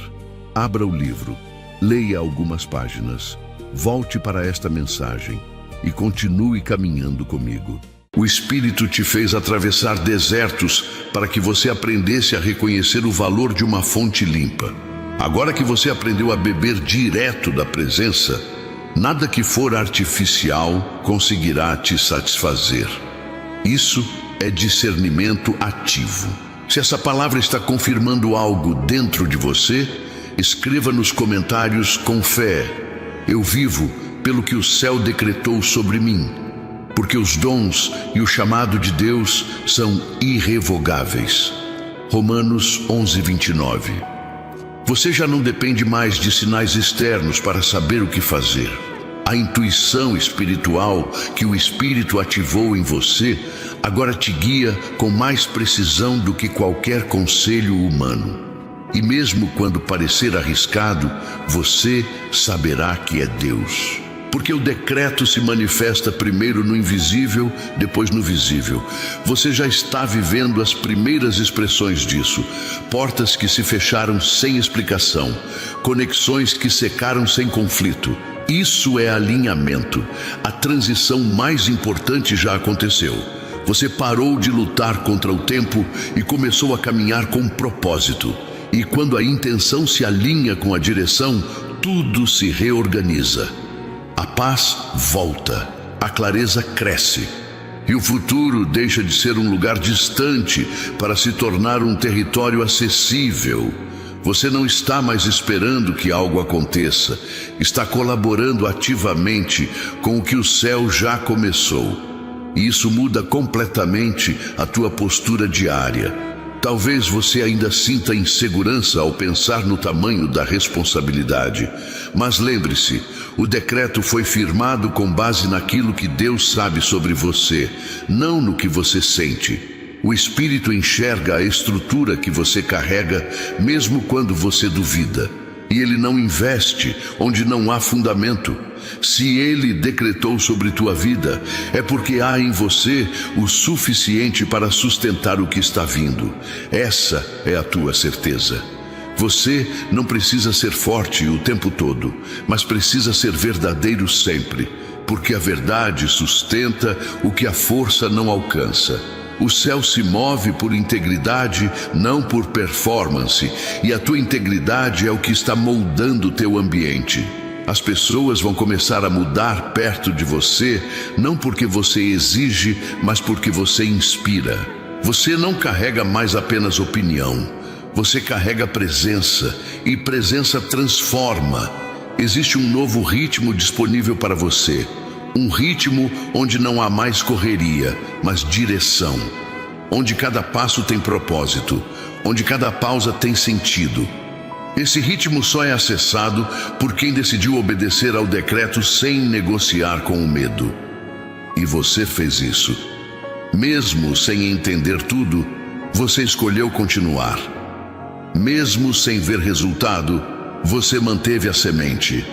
Abra o livro, leia algumas páginas, volte para esta mensagem e continue caminhando comigo. O Espírito te fez atravessar desertos para que você aprendesse a reconhecer o valor de uma fonte limpa. Agora que você aprendeu a beber direto da presença, nada que for artificial conseguirá te satisfazer. Isso é discernimento ativo. Se essa palavra está confirmando algo dentro de você, escreva nos comentários com fé. Eu vivo pelo que o céu decretou sobre mim, porque os dons e o chamado de Deus são irrevogáveis. Romanos 11:29. Você já não depende mais de sinais externos para saber o que fazer. A intuição espiritual que o Espírito ativou em você agora te guia com mais precisão do que qualquer conselho humano. E mesmo quando parecer arriscado, você saberá que é Deus. Porque o decreto se manifesta primeiro no invisível, depois no visível. Você já está vivendo as primeiras expressões disso. Portas que se fecharam sem explicação, conexões que secaram sem conflito. Isso é alinhamento. A transição mais importante já aconteceu. Você parou de lutar contra o tempo e começou a caminhar com propósito. E quando a intenção se alinha com a direção, tudo se reorganiza. A paz volta, a clareza cresce, e o futuro deixa de ser um lugar distante para se tornar um território acessível. Você não está mais esperando que algo aconteça, está colaborando ativamente com o que o céu já começou. E isso muda completamente a tua postura diária. Talvez você ainda sinta insegurança ao pensar no tamanho da responsabilidade. Mas lembre-se, o decreto foi firmado com base naquilo que Deus sabe sobre você, não no que você sente. O Espírito enxerga a estrutura que você carrega, mesmo quando você duvida. E Ele não investe onde não há fundamento. Se Ele decretou sobre tua vida, é porque há em você o suficiente para sustentar o que está vindo. Essa é a tua certeza. Você não precisa ser forte o tempo todo, mas precisa ser verdadeiro sempre, porque a verdade sustenta o que a força não alcança. O céu se move por integridade, não por performance, e a tua integridade é o que está moldando o teu ambiente. As pessoas vão começar a mudar perto de você, não porque você exige, mas porque você inspira. Você não carrega mais apenas opinião, você carrega presença, e presença transforma. Existe um novo ritmo disponível para você. Um ritmo onde não há mais correria, mas direção. Onde cada passo tem propósito, onde cada pausa tem sentido. Esse ritmo só é acessado por quem decidiu obedecer ao decreto sem negociar com o medo. E você fez isso. Mesmo sem entender tudo, você escolheu continuar. Mesmo sem ver resultado, você manteve a semente.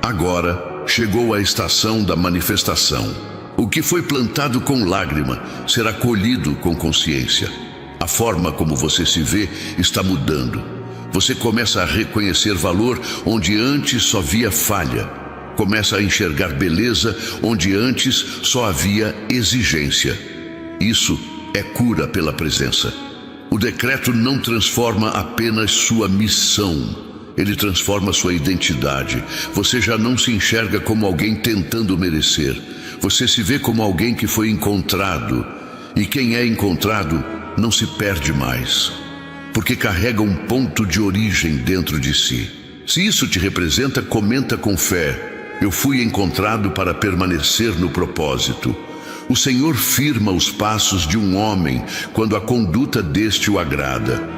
Agora, chegou a estação da manifestação. O que foi plantado com lágrima será colhido com consciência. A forma como você se vê está mudando. Você começa a reconhecer valor onde antes só via falha. Começa a enxergar beleza onde antes só havia exigência. Isso é cura pela presença. O decreto não transforma apenas sua missão. Ele transforma sua identidade. Você já não se enxerga como alguém tentando merecer. Você se vê como alguém que foi encontrado. E quem é encontrado não se perde mais, porque carrega um ponto de origem dentro de si. Se isso te representa, comenta com fé: eu fui encontrado para permanecer no propósito. O Senhor firma os passos de um homem quando a conduta deste o agrada.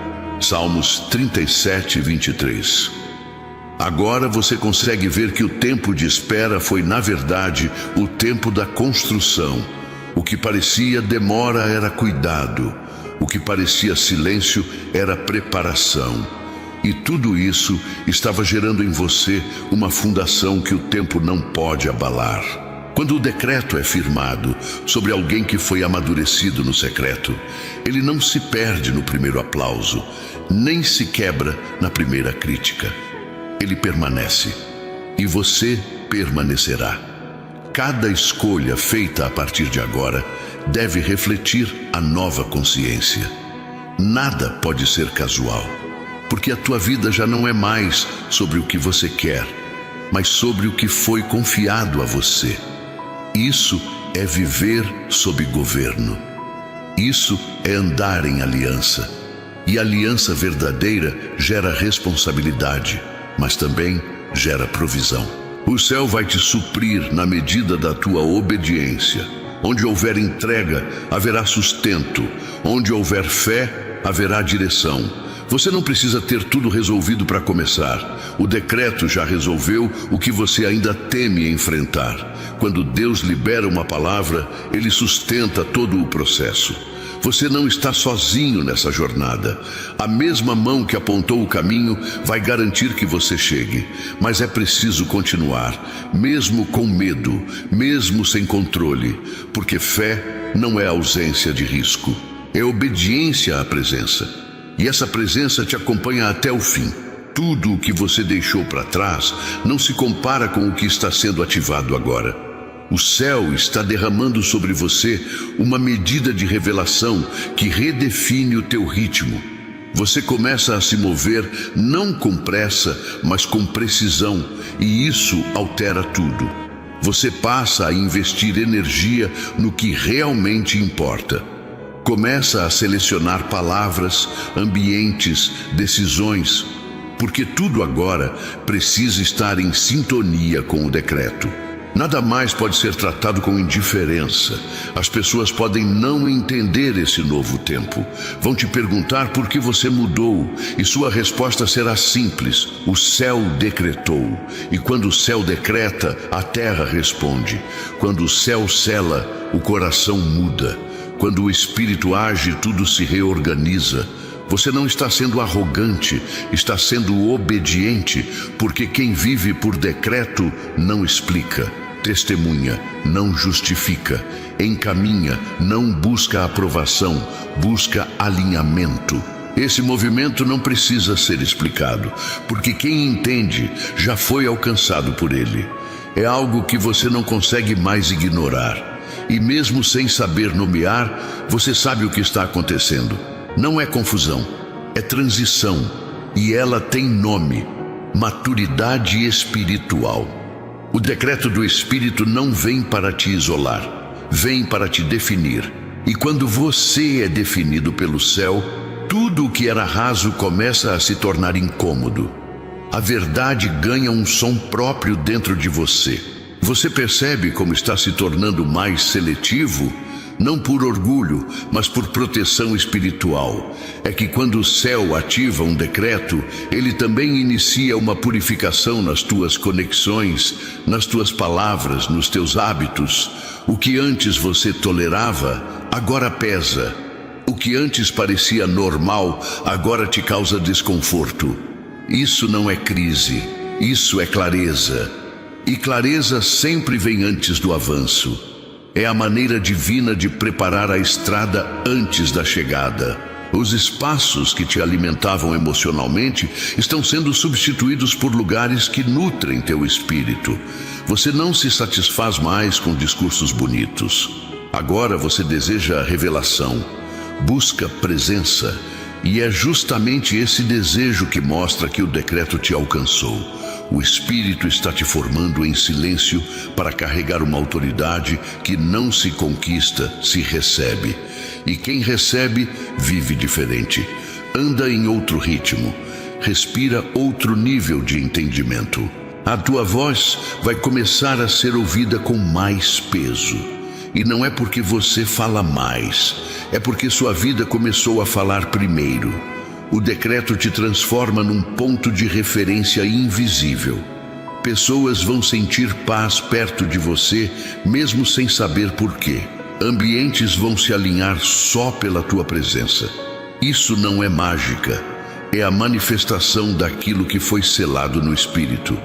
Salmos 37, 23. Agora você consegue ver que o tempo de espera foi, na verdade, o tempo da construção. O que parecia demora era cuidado. O que parecia silêncio era preparação. E tudo isso estava gerando em você uma fundação que o tempo não pode abalar. Quando o decreto é firmado sobre alguém que foi amadurecido no secreto, ele não se perde no primeiro aplauso, nem se quebra na primeira crítica. Ele permanece, e você permanecerá. Cada escolha feita a partir de agora deve refletir a nova consciência. Nada pode ser casual, porque a tua vida já não é mais sobre o que você quer, mas sobre o que foi confiado a você. Isso é viver sob governo. Isso é andar em aliança. E aliança verdadeira gera responsabilidade, mas também gera provisão. O céu vai te suprir na medida da tua obediência. Onde houver entrega, haverá sustento. Onde houver fé, haverá direção. Você não precisa ter tudo resolvido para começar. O decreto já resolveu o que você ainda teme enfrentar. Quando Deus libera uma palavra, Ele sustenta todo o processo. Você não está sozinho nessa jornada. A mesma mão que apontou o caminho vai garantir que você chegue. Mas é preciso continuar, mesmo com medo, mesmo sem controle, porque fé não é ausência de risco, é obediência à presença. E essa presença te acompanha até o fim. Tudo o que você deixou para trás não se compara com o que está sendo ativado agora. O céu está derramando sobre você uma medida de revelação que redefine o teu ritmo. Você começa a se mover não com pressa, mas com precisão, e isso altera tudo. Você passa a investir energia no que realmente importa. Começa a selecionar palavras, ambientes, decisões, porque tudo agora precisa estar em sintonia com o decreto. Nada mais pode ser tratado com indiferença. As pessoas podem não entender esse novo tempo. Vão te perguntar por que você mudou, e sua resposta será simples: o céu decretou. E quando o céu decreta, a terra responde. Quando o céu sela, o coração muda. Quando o espírito age, tudo se reorganiza. Você não está sendo arrogante, está sendo obediente, porque quem vive por decreto não explica, testemunha, não justifica, encaminha, não busca aprovação, busca alinhamento. Esse movimento não precisa ser explicado, porque quem entende já foi alcançado por ele. É algo que você não consegue mais ignorar. E mesmo sem saber nomear, você sabe o que está acontecendo. Não é confusão, é transição, e ela tem nome: maturidade espiritual. O decreto do Espírito não vem para te isolar, vem para te definir. E quando você é definido pelo céu, tudo o que era raso começa a se tornar incômodo. A verdade ganha um som próprio dentro de você. Você percebe como está se tornando mais seletivo? Não por orgulho, mas por proteção espiritual. É que quando o céu ativa um decreto, ele também inicia uma purificação nas tuas conexões, nas tuas palavras, nos teus hábitos. O que antes você tolerava, agora pesa. O que antes parecia normal, agora te causa desconforto. Isso não é crise, isso é clareza. E clareza sempre vem antes do avanço. É a maneira divina de preparar a estrada antes da chegada. Os espaços que te alimentavam emocionalmente estão sendo substituídos por lugares que nutrem teu espírito. Você não se satisfaz mais com discursos bonitos. Agora você deseja revelação, busca presença, e é justamente esse desejo que mostra que o decreto te alcançou. O Espírito está te formando em silêncio para carregar uma autoridade que não se conquista, se recebe. E quem recebe, vive diferente. Anda em outro ritmo. Respira outro nível de entendimento. A tua voz vai começar a ser ouvida com mais peso. E não é porque você fala mais, é porque sua vida começou a falar primeiro. O decreto te transforma num ponto de referência invisível. Pessoas vão sentir paz perto de você, mesmo sem saber por quê. Ambientes vão se alinhar só pela tua presença. Isso não é mágica, é a manifestação daquilo que foi selado no Espírito.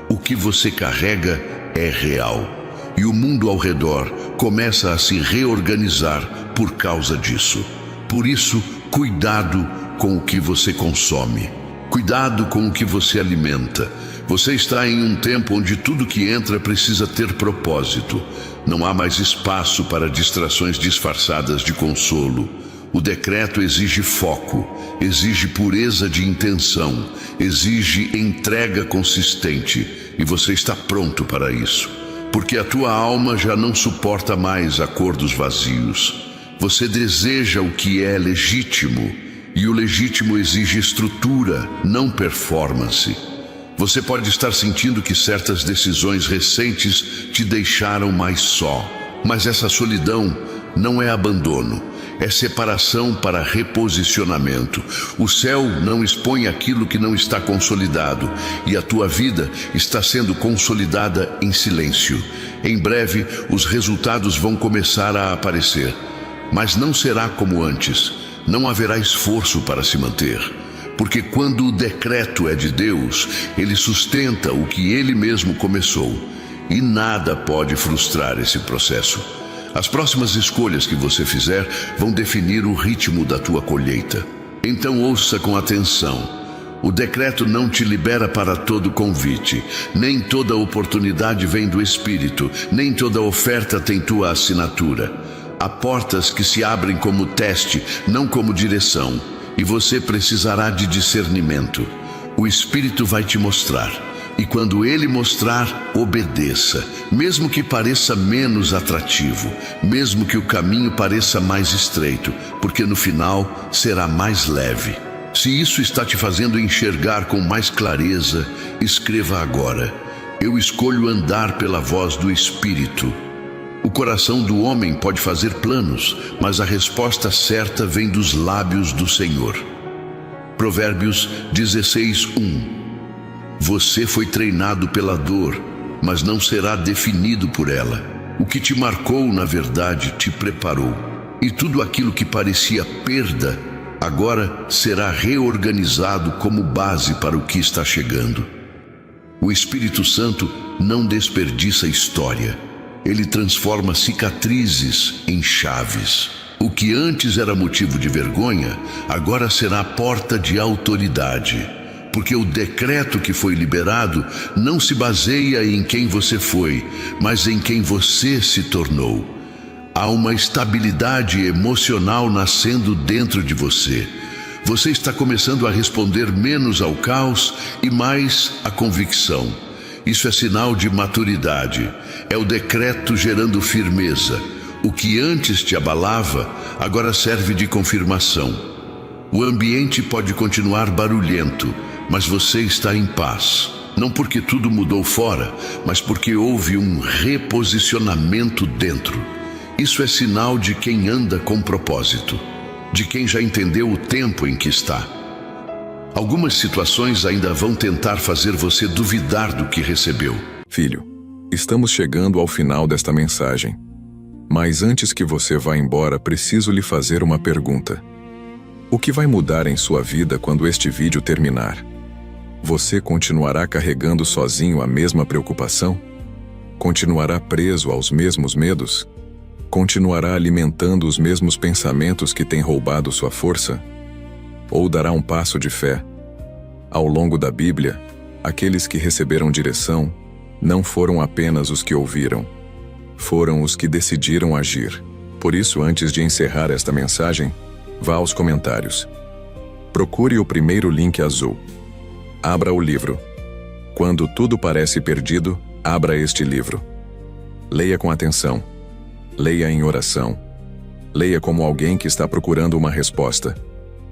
O que você carrega é real, e o mundo ao redor começa a se reorganizar por causa disso. Por isso, cuidado com o que você consome. Cuidado com o que você alimenta. Você está em um tempo onde tudo que entra precisa ter propósito. Não há mais espaço para distrações disfarçadas de consolo. O decreto exige foco, exige pureza de intenção, exige entrega consistente, e você está pronto para isso. Porque a tua alma já não suporta mais acordos vazios. Você deseja o que é legítimo. E o legítimo exige estrutura, não performance. Você pode estar sentindo que certas decisões recentes te deixaram mais só. Mas essa solidão não é abandono, é separação para reposicionamento. O céu não expõe aquilo que não está consolidado, e a tua vida está sendo consolidada em silêncio. Em breve, os resultados vão começar a aparecer. Mas não será como antes, não haverá esforço para se manter. Porque quando o decreto é de Deus, Ele sustenta o que Ele mesmo começou. E nada pode frustrar esse processo. As próximas escolhas que você fizer vão definir o ritmo da tua colheita. Então ouça com atenção. O decreto não te libera para todo convite. Nem toda oportunidade vem do Espírito. Nem toda oferta tem tua assinatura. Há portas que se abrem como teste, não como direção. E você precisará de discernimento. O Espírito vai te mostrar. E quando Ele mostrar, obedeça. Mesmo que pareça menos atrativo. Mesmo que o caminho pareça mais estreito. Porque no final será mais leve. Se isso está te fazendo enxergar com mais clareza, escreva agora: eu escolho andar pela voz do Espírito. O coração do homem pode fazer planos, mas a resposta certa vem dos lábios do Senhor. Provérbios 16:1. Você foi treinado pela dor, mas não será definido por ela. O que te marcou, na verdade, te preparou. E tudo aquilo que parecia perda, agora será reorganizado como base para o que está chegando. O Espírito Santo não desperdiça história. Ele transforma cicatrizes em chaves. O que antes era motivo de vergonha, agora será porta de autoridade. Porque o decreto que foi liberado não se baseia em quem você foi, mas em quem você se tornou. Há uma estabilidade emocional nascendo dentro de você. Você está começando a responder menos ao caos e mais à convicção. Isso é sinal de maturidade. É o decreto gerando firmeza. O que antes te abalava, agora serve de confirmação. O ambiente pode continuar barulhento, mas você está em paz. Não porque tudo mudou fora, mas porque houve um reposicionamento dentro. Isso é sinal de quem anda com propósito, de quem já entendeu o tempo em que está. Algumas situações ainda vão tentar fazer você duvidar do que recebeu. Filho, estamos chegando ao final desta mensagem. Mas antes que você vá embora, preciso lhe fazer uma pergunta. O que vai mudar em sua vida quando este vídeo terminar? Você continuará carregando sozinho a mesma preocupação? Continuará preso aos mesmos medos? Continuará alimentando os mesmos pensamentos que têm roubado sua força? Ou dará um passo de fé? Ao longo da Bíblia, aqueles que receberam direção não foram apenas os que ouviram, foram os que decidiram agir. Por isso, antes de encerrar esta mensagem, vá aos comentários. Procure o primeiro link azul. Abra o livro. Quando tudo parece perdido, abra este livro. Leia com atenção. Leia em oração. Leia como alguém que está procurando uma resposta.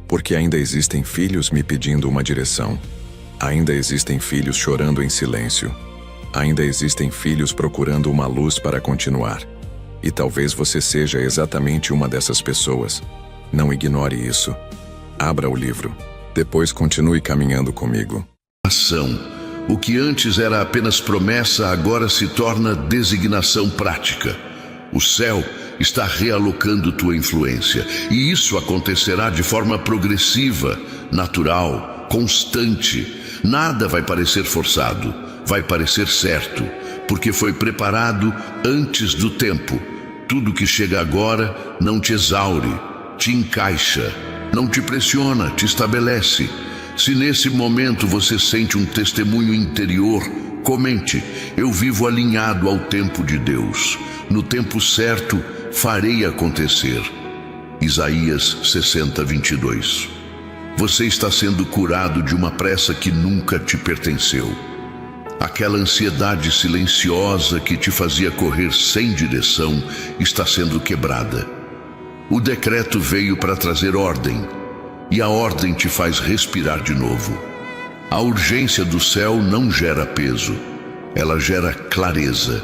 Porque ainda existem filhos me pedindo uma direção. Ainda existem filhos chorando em silêncio. Ainda existem filhos procurando uma luz para continuar. E talvez você seja exatamente uma dessas pessoas. Não ignore isso. Abra o livro. Depois continue caminhando comigo. Ação. O que antes era apenas promessa, agora se torna designação prática. O céu está realocando tua influência. E isso acontecerá de forma progressiva, natural, constante. Nada vai parecer forçado, vai parecer certo, porque foi preparado antes do tempo. Tudo que chega agora não te exaure, te encaixa, não te pressiona, te estabelece. Se nesse momento você sente um testemunho interior, comente: eu vivo alinhado ao tempo de Deus. No tempo certo, farei acontecer. Isaías 60:22. Você está sendo curado de uma pressa que nunca te pertenceu. Aquela ansiedade silenciosa que te fazia correr sem direção está sendo quebrada. O decreto veio para trazer ordem, e a ordem te faz respirar de novo. A urgência do céu não gera peso, ela gera clareza.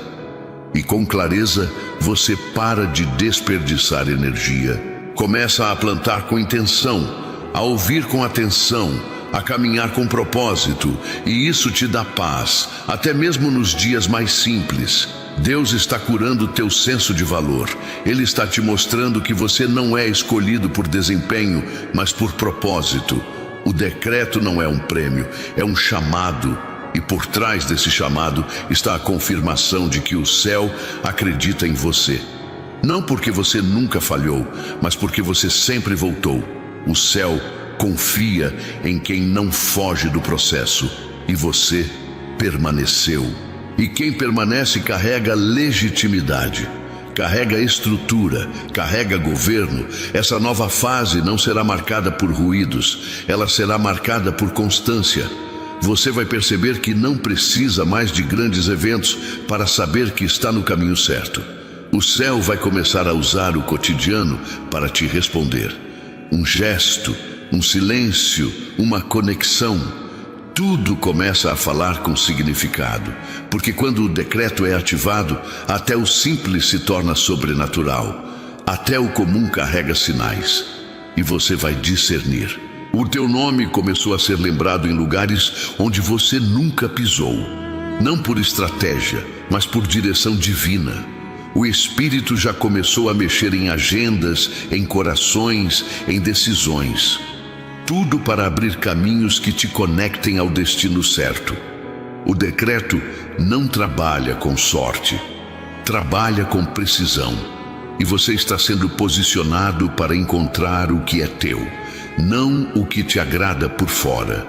E com clareza, você para de desperdiçar energia. Começa a plantar com intenção, a ouvir com atenção, a caminhar com propósito, e isso te dá paz, até mesmo nos dias mais simples. Deus está curando o teu senso de valor. Ele está te mostrando que você não é escolhido por desempenho, mas por propósito. O decreto não é um prêmio, é um chamado. E por trás desse chamado está a confirmação de que o céu acredita em você. Não porque você nunca falhou, mas porque você sempre voltou. O céu confia em quem não foge do processo, e você permaneceu. E quem permanece carrega legitimidade, carrega estrutura, carrega governo. Essa nova fase não será marcada por ruídos, ela será marcada por constância. Você vai perceber que não precisa mais de grandes eventos para saber que está no caminho certo. O céu vai começar a usar o cotidiano para te responder. Um gesto, um silêncio, uma conexão. Tudo começa a falar com significado, porque quando o decreto é ativado, até o simples se torna sobrenatural. Até o comum carrega sinais, e você vai discernir. O teu nome começou a ser lembrado em lugares onde você nunca pisou. Não por estratégia, mas por direção divina. O Espírito já começou a mexer em agendas, em corações, em decisões. Tudo para abrir caminhos que te conectem ao destino certo. O decreto não trabalha com sorte, trabalha com precisão. E você está sendo posicionado para encontrar o que é teu. Não o que te agrada por fora,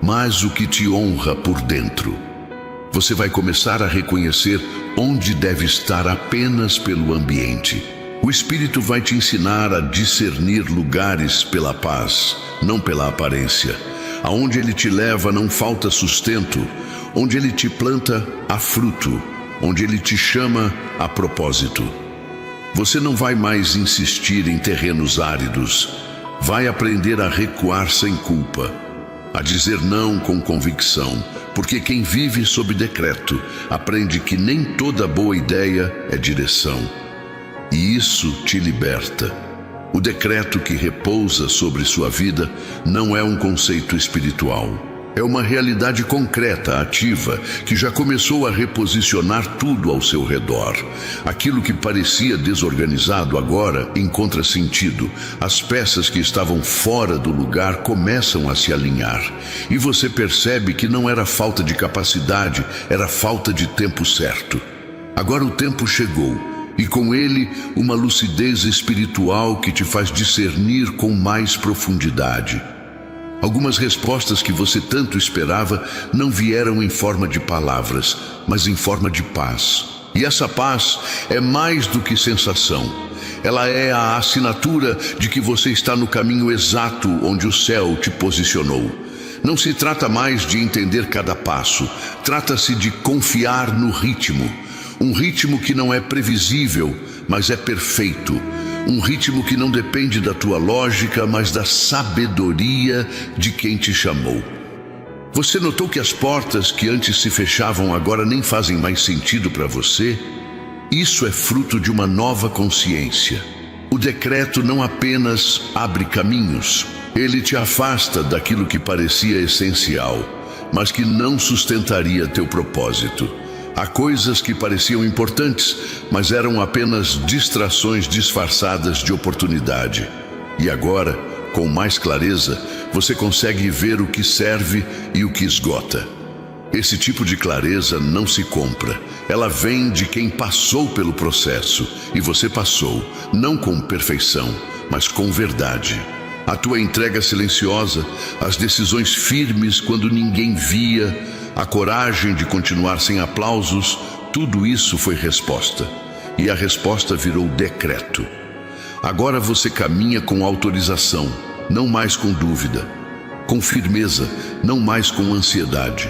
mas o que te honra por dentro. Você vai começar a reconhecer onde deve estar apenas pelo ambiente. O Espírito vai te ensinar a discernir lugares pela paz, não pela aparência. Aonde Ele te leva não falta sustento. Onde Ele te planta, há fruto. Onde Ele te chama, há propósito. Você não vai mais insistir em terrenos áridos. Vai aprender a recuar sem culpa, a dizer não com convicção, porque quem vive sob decreto aprende que nem toda boa ideia é direção. E isso te liberta. O decreto que repousa sobre sua vida não é um conceito espiritual. É uma realidade concreta, ativa, que já começou a reposicionar tudo ao seu redor. Aquilo que parecia desorganizado agora encontra sentido. As peças que estavam fora do lugar começam a se alinhar. E você percebe que não era falta de capacidade, era falta de tempo certo. Agora o tempo chegou, e com ele uma lucidez espiritual que te faz discernir com mais profundidade. Algumas respostas que você tanto esperava não vieram em forma de palavras, mas em forma de paz. E essa paz é mais do que sensação. Ela é a assinatura de que você está no caminho exato onde o céu te posicionou. Não se trata mais de entender cada passo, trata-se de confiar no ritmo. Um ritmo que não é previsível, mas é perfeito. Um ritmo que não depende da tua lógica, mas da sabedoria de quem te chamou. Você notou que as portas que antes se fechavam agora nem fazem mais sentido para você? Isso é fruto de uma nova consciência. O decreto não apenas abre caminhos, ele te afasta daquilo que parecia essencial, mas que não sustentaria teu propósito. Há coisas que pareciam importantes, mas eram apenas distrações disfarçadas de oportunidade. E agora, com mais clareza, você consegue ver o que serve e o que esgota. Esse tipo de clareza não se compra. Ela vem de quem passou pelo processo. E você passou, não com perfeição, mas com verdade. A tua entrega silenciosa, as decisões firmes quando ninguém via, a coragem de continuar sem aplausos, tudo isso foi resposta. E a resposta virou decreto. Agora você caminha com autorização, não mais com dúvida. Com firmeza, não mais com ansiedade.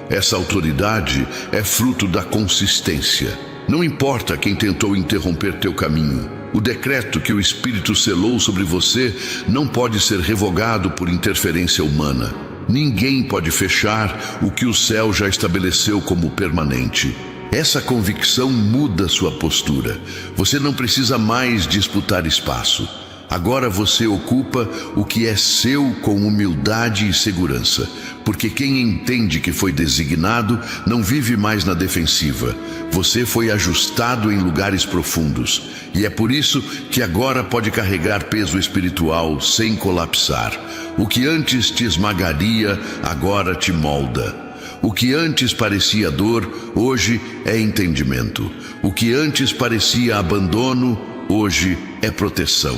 Essa autoridade é fruto da consistência. Não importa quem tentou interromper teu caminho. O decreto que o Espírito selou sobre você não pode ser revogado por interferência humana. Ninguém pode fechar o que o céu já estabeleceu como permanente. Essa convicção muda sua postura. Você não precisa mais disputar espaço. Agora você ocupa o que é seu com humildade e segurança, porque quem entende que foi designado não vive mais na defensiva. Você foi ajustado em lugares profundos, e é por isso que agora pode carregar peso espiritual sem colapsar. O que antes te esmagaria, agora te molda. O que antes parecia dor, hoje é entendimento. O que antes parecia abandono, hoje é proteção.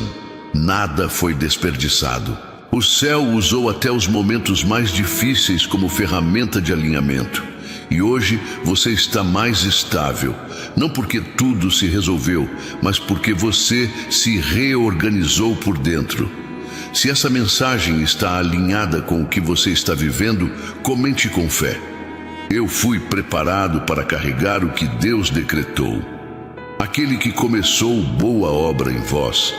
Nada foi desperdiçado. O céu usou até os momentos mais difíceis como ferramenta de alinhamento. E hoje você está mais estável, não porque tudo se resolveu, mas porque você se reorganizou por dentro. Se essa mensagem está alinhada com o que você está vivendo, comente com fé. Eu fui preparado para carregar o que Deus decretou. Aquele que começou boa obra em vós,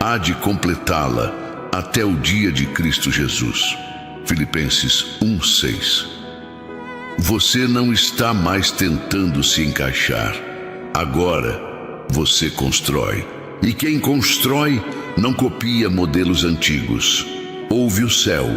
há de completá-la até o dia de Cristo Jesus. Filipenses 1:6. Você não está mais tentando se encaixar. Agora você constrói. E quem constrói não copia modelos antigos. Ouve o céu,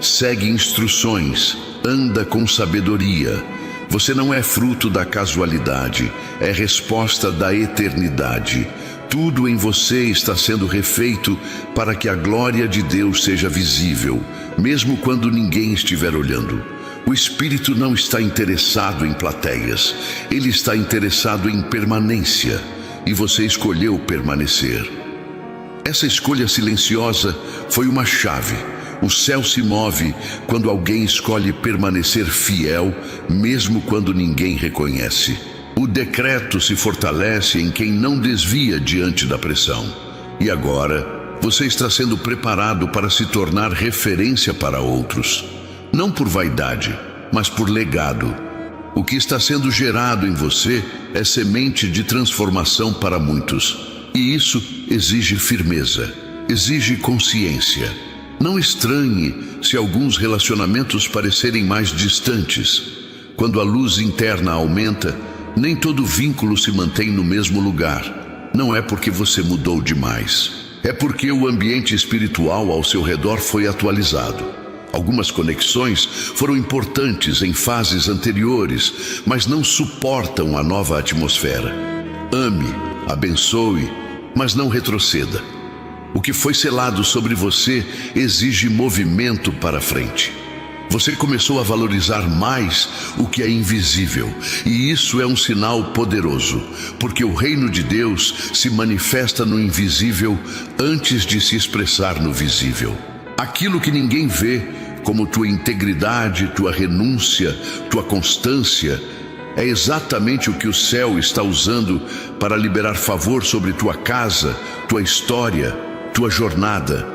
segue instruções, anda com sabedoria. Você não é fruto da casualidade, é resposta da eternidade. Tudo em você está sendo refeito para que a glória de Deus seja visível, mesmo quando ninguém estiver olhando. O Espírito não está interessado em plateias, ele está interessado em permanência, e você escolheu permanecer. Essa escolha silenciosa foi uma chave. O céu se move quando alguém escolhe permanecer fiel, mesmo quando ninguém reconhece. O decreto se fortalece em quem não desvia diante da pressão. E agora, você está sendo preparado para se tornar referência para outros. Não por vaidade, mas por legado. O que está sendo gerado em você é semente de transformação para muitos. E isso exige firmeza, exige consciência. Não estranhe se alguns relacionamentos parecerem mais distantes. Quando a luz interna aumenta, nem todo vínculo se mantém no mesmo lugar. Não é porque você mudou demais. É porque o ambiente espiritual ao seu redor foi atualizado. Algumas conexões foram importantes em fases anteriores, mas não suportam a nova atmosfera. Ame, abençoe, mas não retroceda. O que foi selado sobre você exige movimento para frente. Você começou a valorizar mais o que é invisível, e isso é um sinal poderoso, porque o reino de Deus se manifesta no invisível antes de se expressar no visível. Aquilo que ninguém vê, como tua integridade, tua renúncia, tua constância, é exatamente o que o céu está usando para liberar favor sobre tua casa, tua história, tua jornada.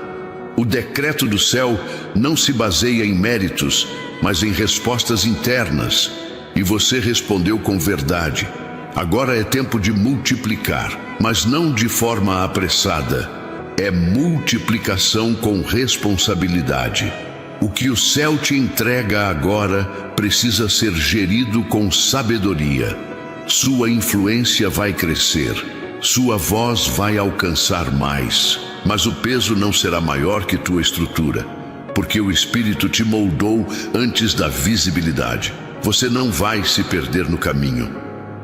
O decreto do céu não se baseia em méritos, mas em respostas internas. E você respondeu com verdade. Agora é tempo de multiplicar, mas não de forma apressada. É multiplicação com responsabilidade. O que o céu te entrega agora precisa ser gerido com sabedoria. Sua influência vai crescer, sua voz vai alcançar mais. Mas o peso não será maior que tua estrutura, porque o Espírito te moldou antes da visibilidade. Você não vai se perder no caminho,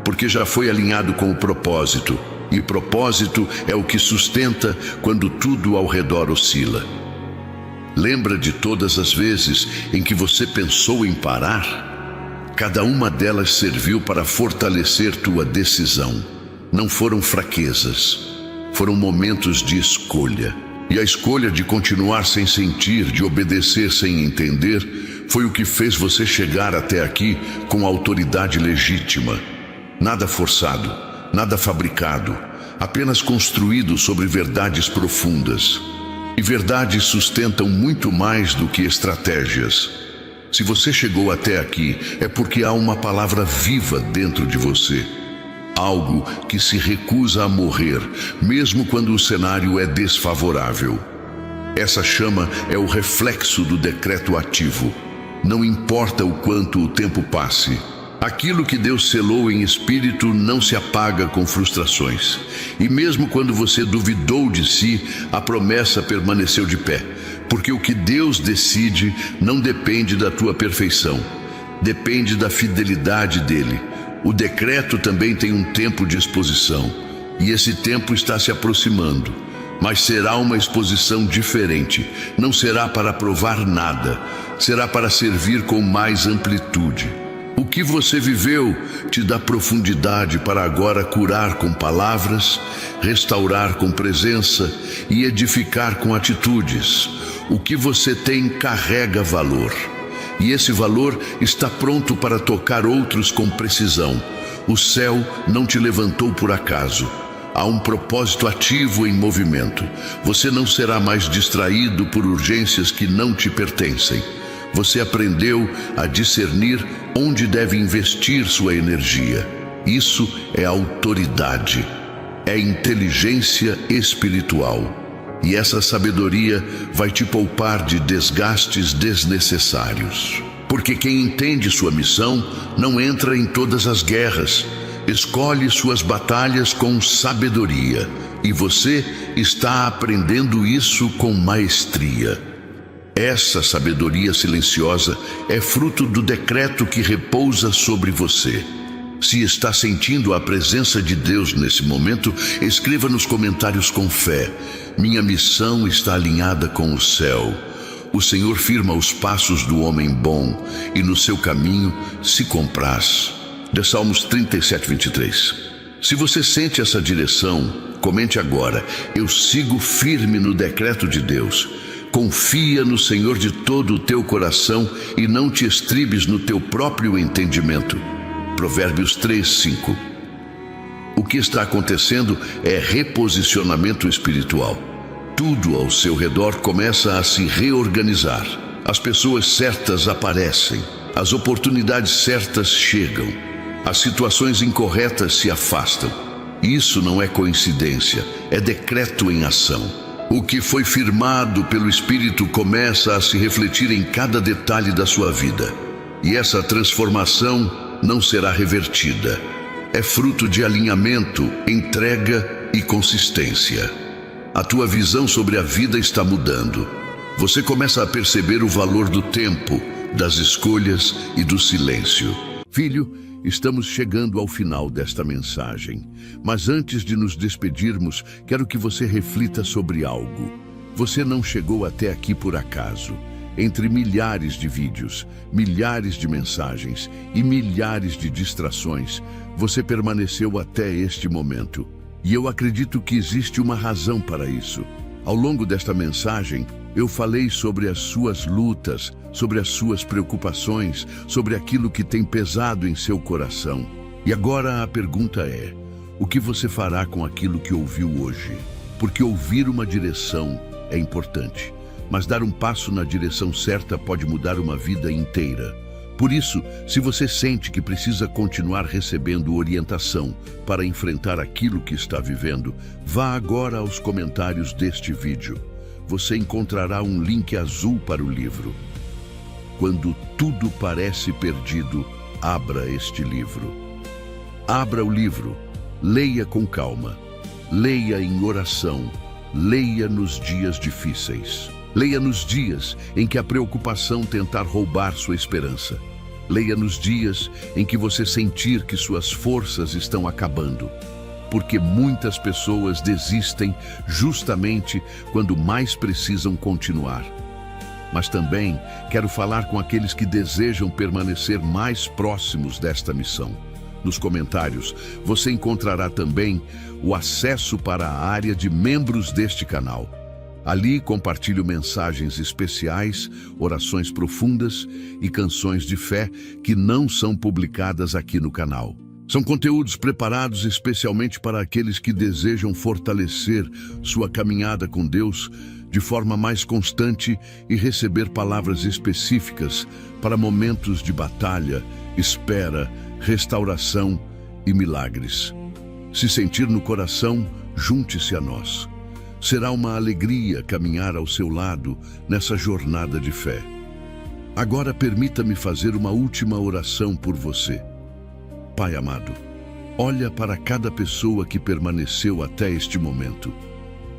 porque já foi alinhado com o propósito, e propósito é o que sustenta quando tudo ao redor oscila. Lembra de todas as vezes em que você pensou em parar? Cada uma delas serviu para fortalecer tua decisão. Não foram fraquezas. Foram momentos de escolha. E a escolha de continuar sem sentir, de obedecer sem entender, foi o que fez você chegar até aqui com autoridade legítima. Nada forçado, nada fabricado, apenas construído sobre verdades profundas. E verdades sustentam muito mais do que estratégias. Se você chegou até aqui, é porque há uma palavra viva dentro de você. Algo que se recusa a morrer, mesmo quando o cenário é desfavorável. Essa chama é o reflexo do decreto ativo. Não importa o quanto o tempo passe, Aquilo que Deus selou em espírito não se apaga com frustrações. E mesmo quando você duvidou de si, a promessa permaneceu de pé. Porque o que Deus decide não depende da tua perfeição, depende da fidelidade dele. O decreto também tem um tempo de exposição, e esse tempo está se aproximando. Mas será uma exposição diferente. Não será para provar nada, será para servir com mais amplitude. O que você viveu te dá profundidade para agora curar com palavras, restaurar com presença e edificar com atitudes. O que você tem carrega valor, e esse valor está pronto para tocar outros com precisão. O céu não te levantou por acaso. Há um propósito ativo em movimento. Você não será mais distraído por urgências que não te pertencem. Você aprendeu a discernir onde deve investir sua energia. Isso é autoridade, é inteligência espiritual. E essa sabedoria vai te poupar de desgastes desnecessários. Porque quem entende sua missão não entra em todas as guerras. Escolhe suas batalhas com sabedoria. E você está aprendendo isso com maestria. Essa sabedoria silenciosa é fruto do decreto que repousa sobre você. Se está sentindo a presença de Deus nesse momento, escreva nos comentários com fé: minha missão está alinhada com o céu. O Senhor firma os passos do homem bom, e no seu caminho se compraz. De Salmos 37, 23. Se você sente essa direção, comente agora: eu sigo firme no decreto de Deus. Confia no Senhor de todo o teu coração e não te estribes no teu próprio entendimento. Provérbios 3, 5. O que está acontecendo é reposicionamento espiritual. Tudo ao seu redor começa a se reorganizar. As pessoas certas aparecem, as oportunidades certas chegam, as situações incorretas se afastam. Isso não é coincidência, é decreto em ação. O que foi firmado pelo Espírito começa a se refletir em cada detalhe da sua vida. E essa transformação não será revertida. É fruto de alinhamento, entrega e consistência. A tua visão sobre a vida está mudando. Você começa a perceber o valor do tempo, das escolhas e do silêncio. Filho, estamos chegando ao final desta mensagem. Mas antes de nos despedirmos, quero que você reflita sobre algo. Você não chegou até aqui por acaso. Entre milhares de vídeos, milhares de mensagens e milhares de distrações, você permaneceu até este momento. E eu acredito que existe uma razão para isso. Ao longo desta mensagem, eu falei sobre as suas lutas, sobre as suas preocupações, sobre aquilo que tem pesado em seu coração. E agora a pergunta é: o que você fará com aquilo que ouviu hoje? Porque ouvir uma direção é importante, mas dar um passo na direção certa pode mudar uma vida inteira. Por isso, se você sente que precisa continuar recebendo orientação para enfrentar aquilo que está vivendo, vá agora aos comentários deste vídeo. Você encontrará um link azul para o livro. Quando tudo parece perdido, abra este livro. Abra o livro, leia com calma, leia em oração, leia nos dias difíceis. Leia nos dias em que a preocupação tentar roubar sua esperança. Leia nos dias em que você sentir que suas forças estão acabando. Porque muitas pessoas desistem justamente quando mais precisam continuar. Mas também quero falar com aqueles que desejam permanecer mais próximos desta missão. Nos comentários, você encontrará também o acesso para a área de membros deste canal. Ali compartilho mensagens especiais, orações profundas e canções de fé que não são publicadas aqui no canal. São conteúdos preparados especialmente para aqueles que desejam fortalecer sua caminhada com Deus de forma mais constante e receber palavras específicas para momentos de batalha, espera, restauração e milagres. Se sentir no coração, junte-se a nós. Será uma alegria caminhar ao seu lado nessa jornada de fé. Agora permita-me fazer uma última oração por você. Pai amado, olha para cada pessoa que permaneceu até este momento.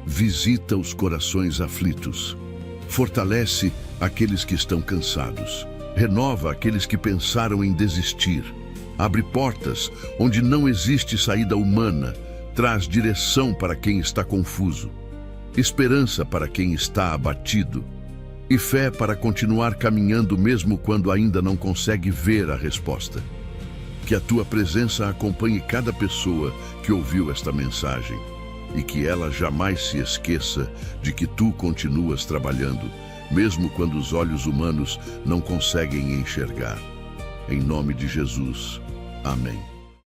Visita os corações aflitos. Fortalece aqueles que estão cansados. Renova aqueles que pensaram em desistir. Abre portas onde não existe saída humana. Traz direção para quem está confuso. Esperança para quem está abatido. E fé para continuar caminhando mesmo quando ainda não consegue ver a resposta. Que a tua presença acompanhe cada pessoa que ouviu esta mensagem e que ela jamais se esqueça de que tu continuas trabalhando, mesmo quando os olhos humanos não conseguem enxergar. Em nome de Jesus. Amém.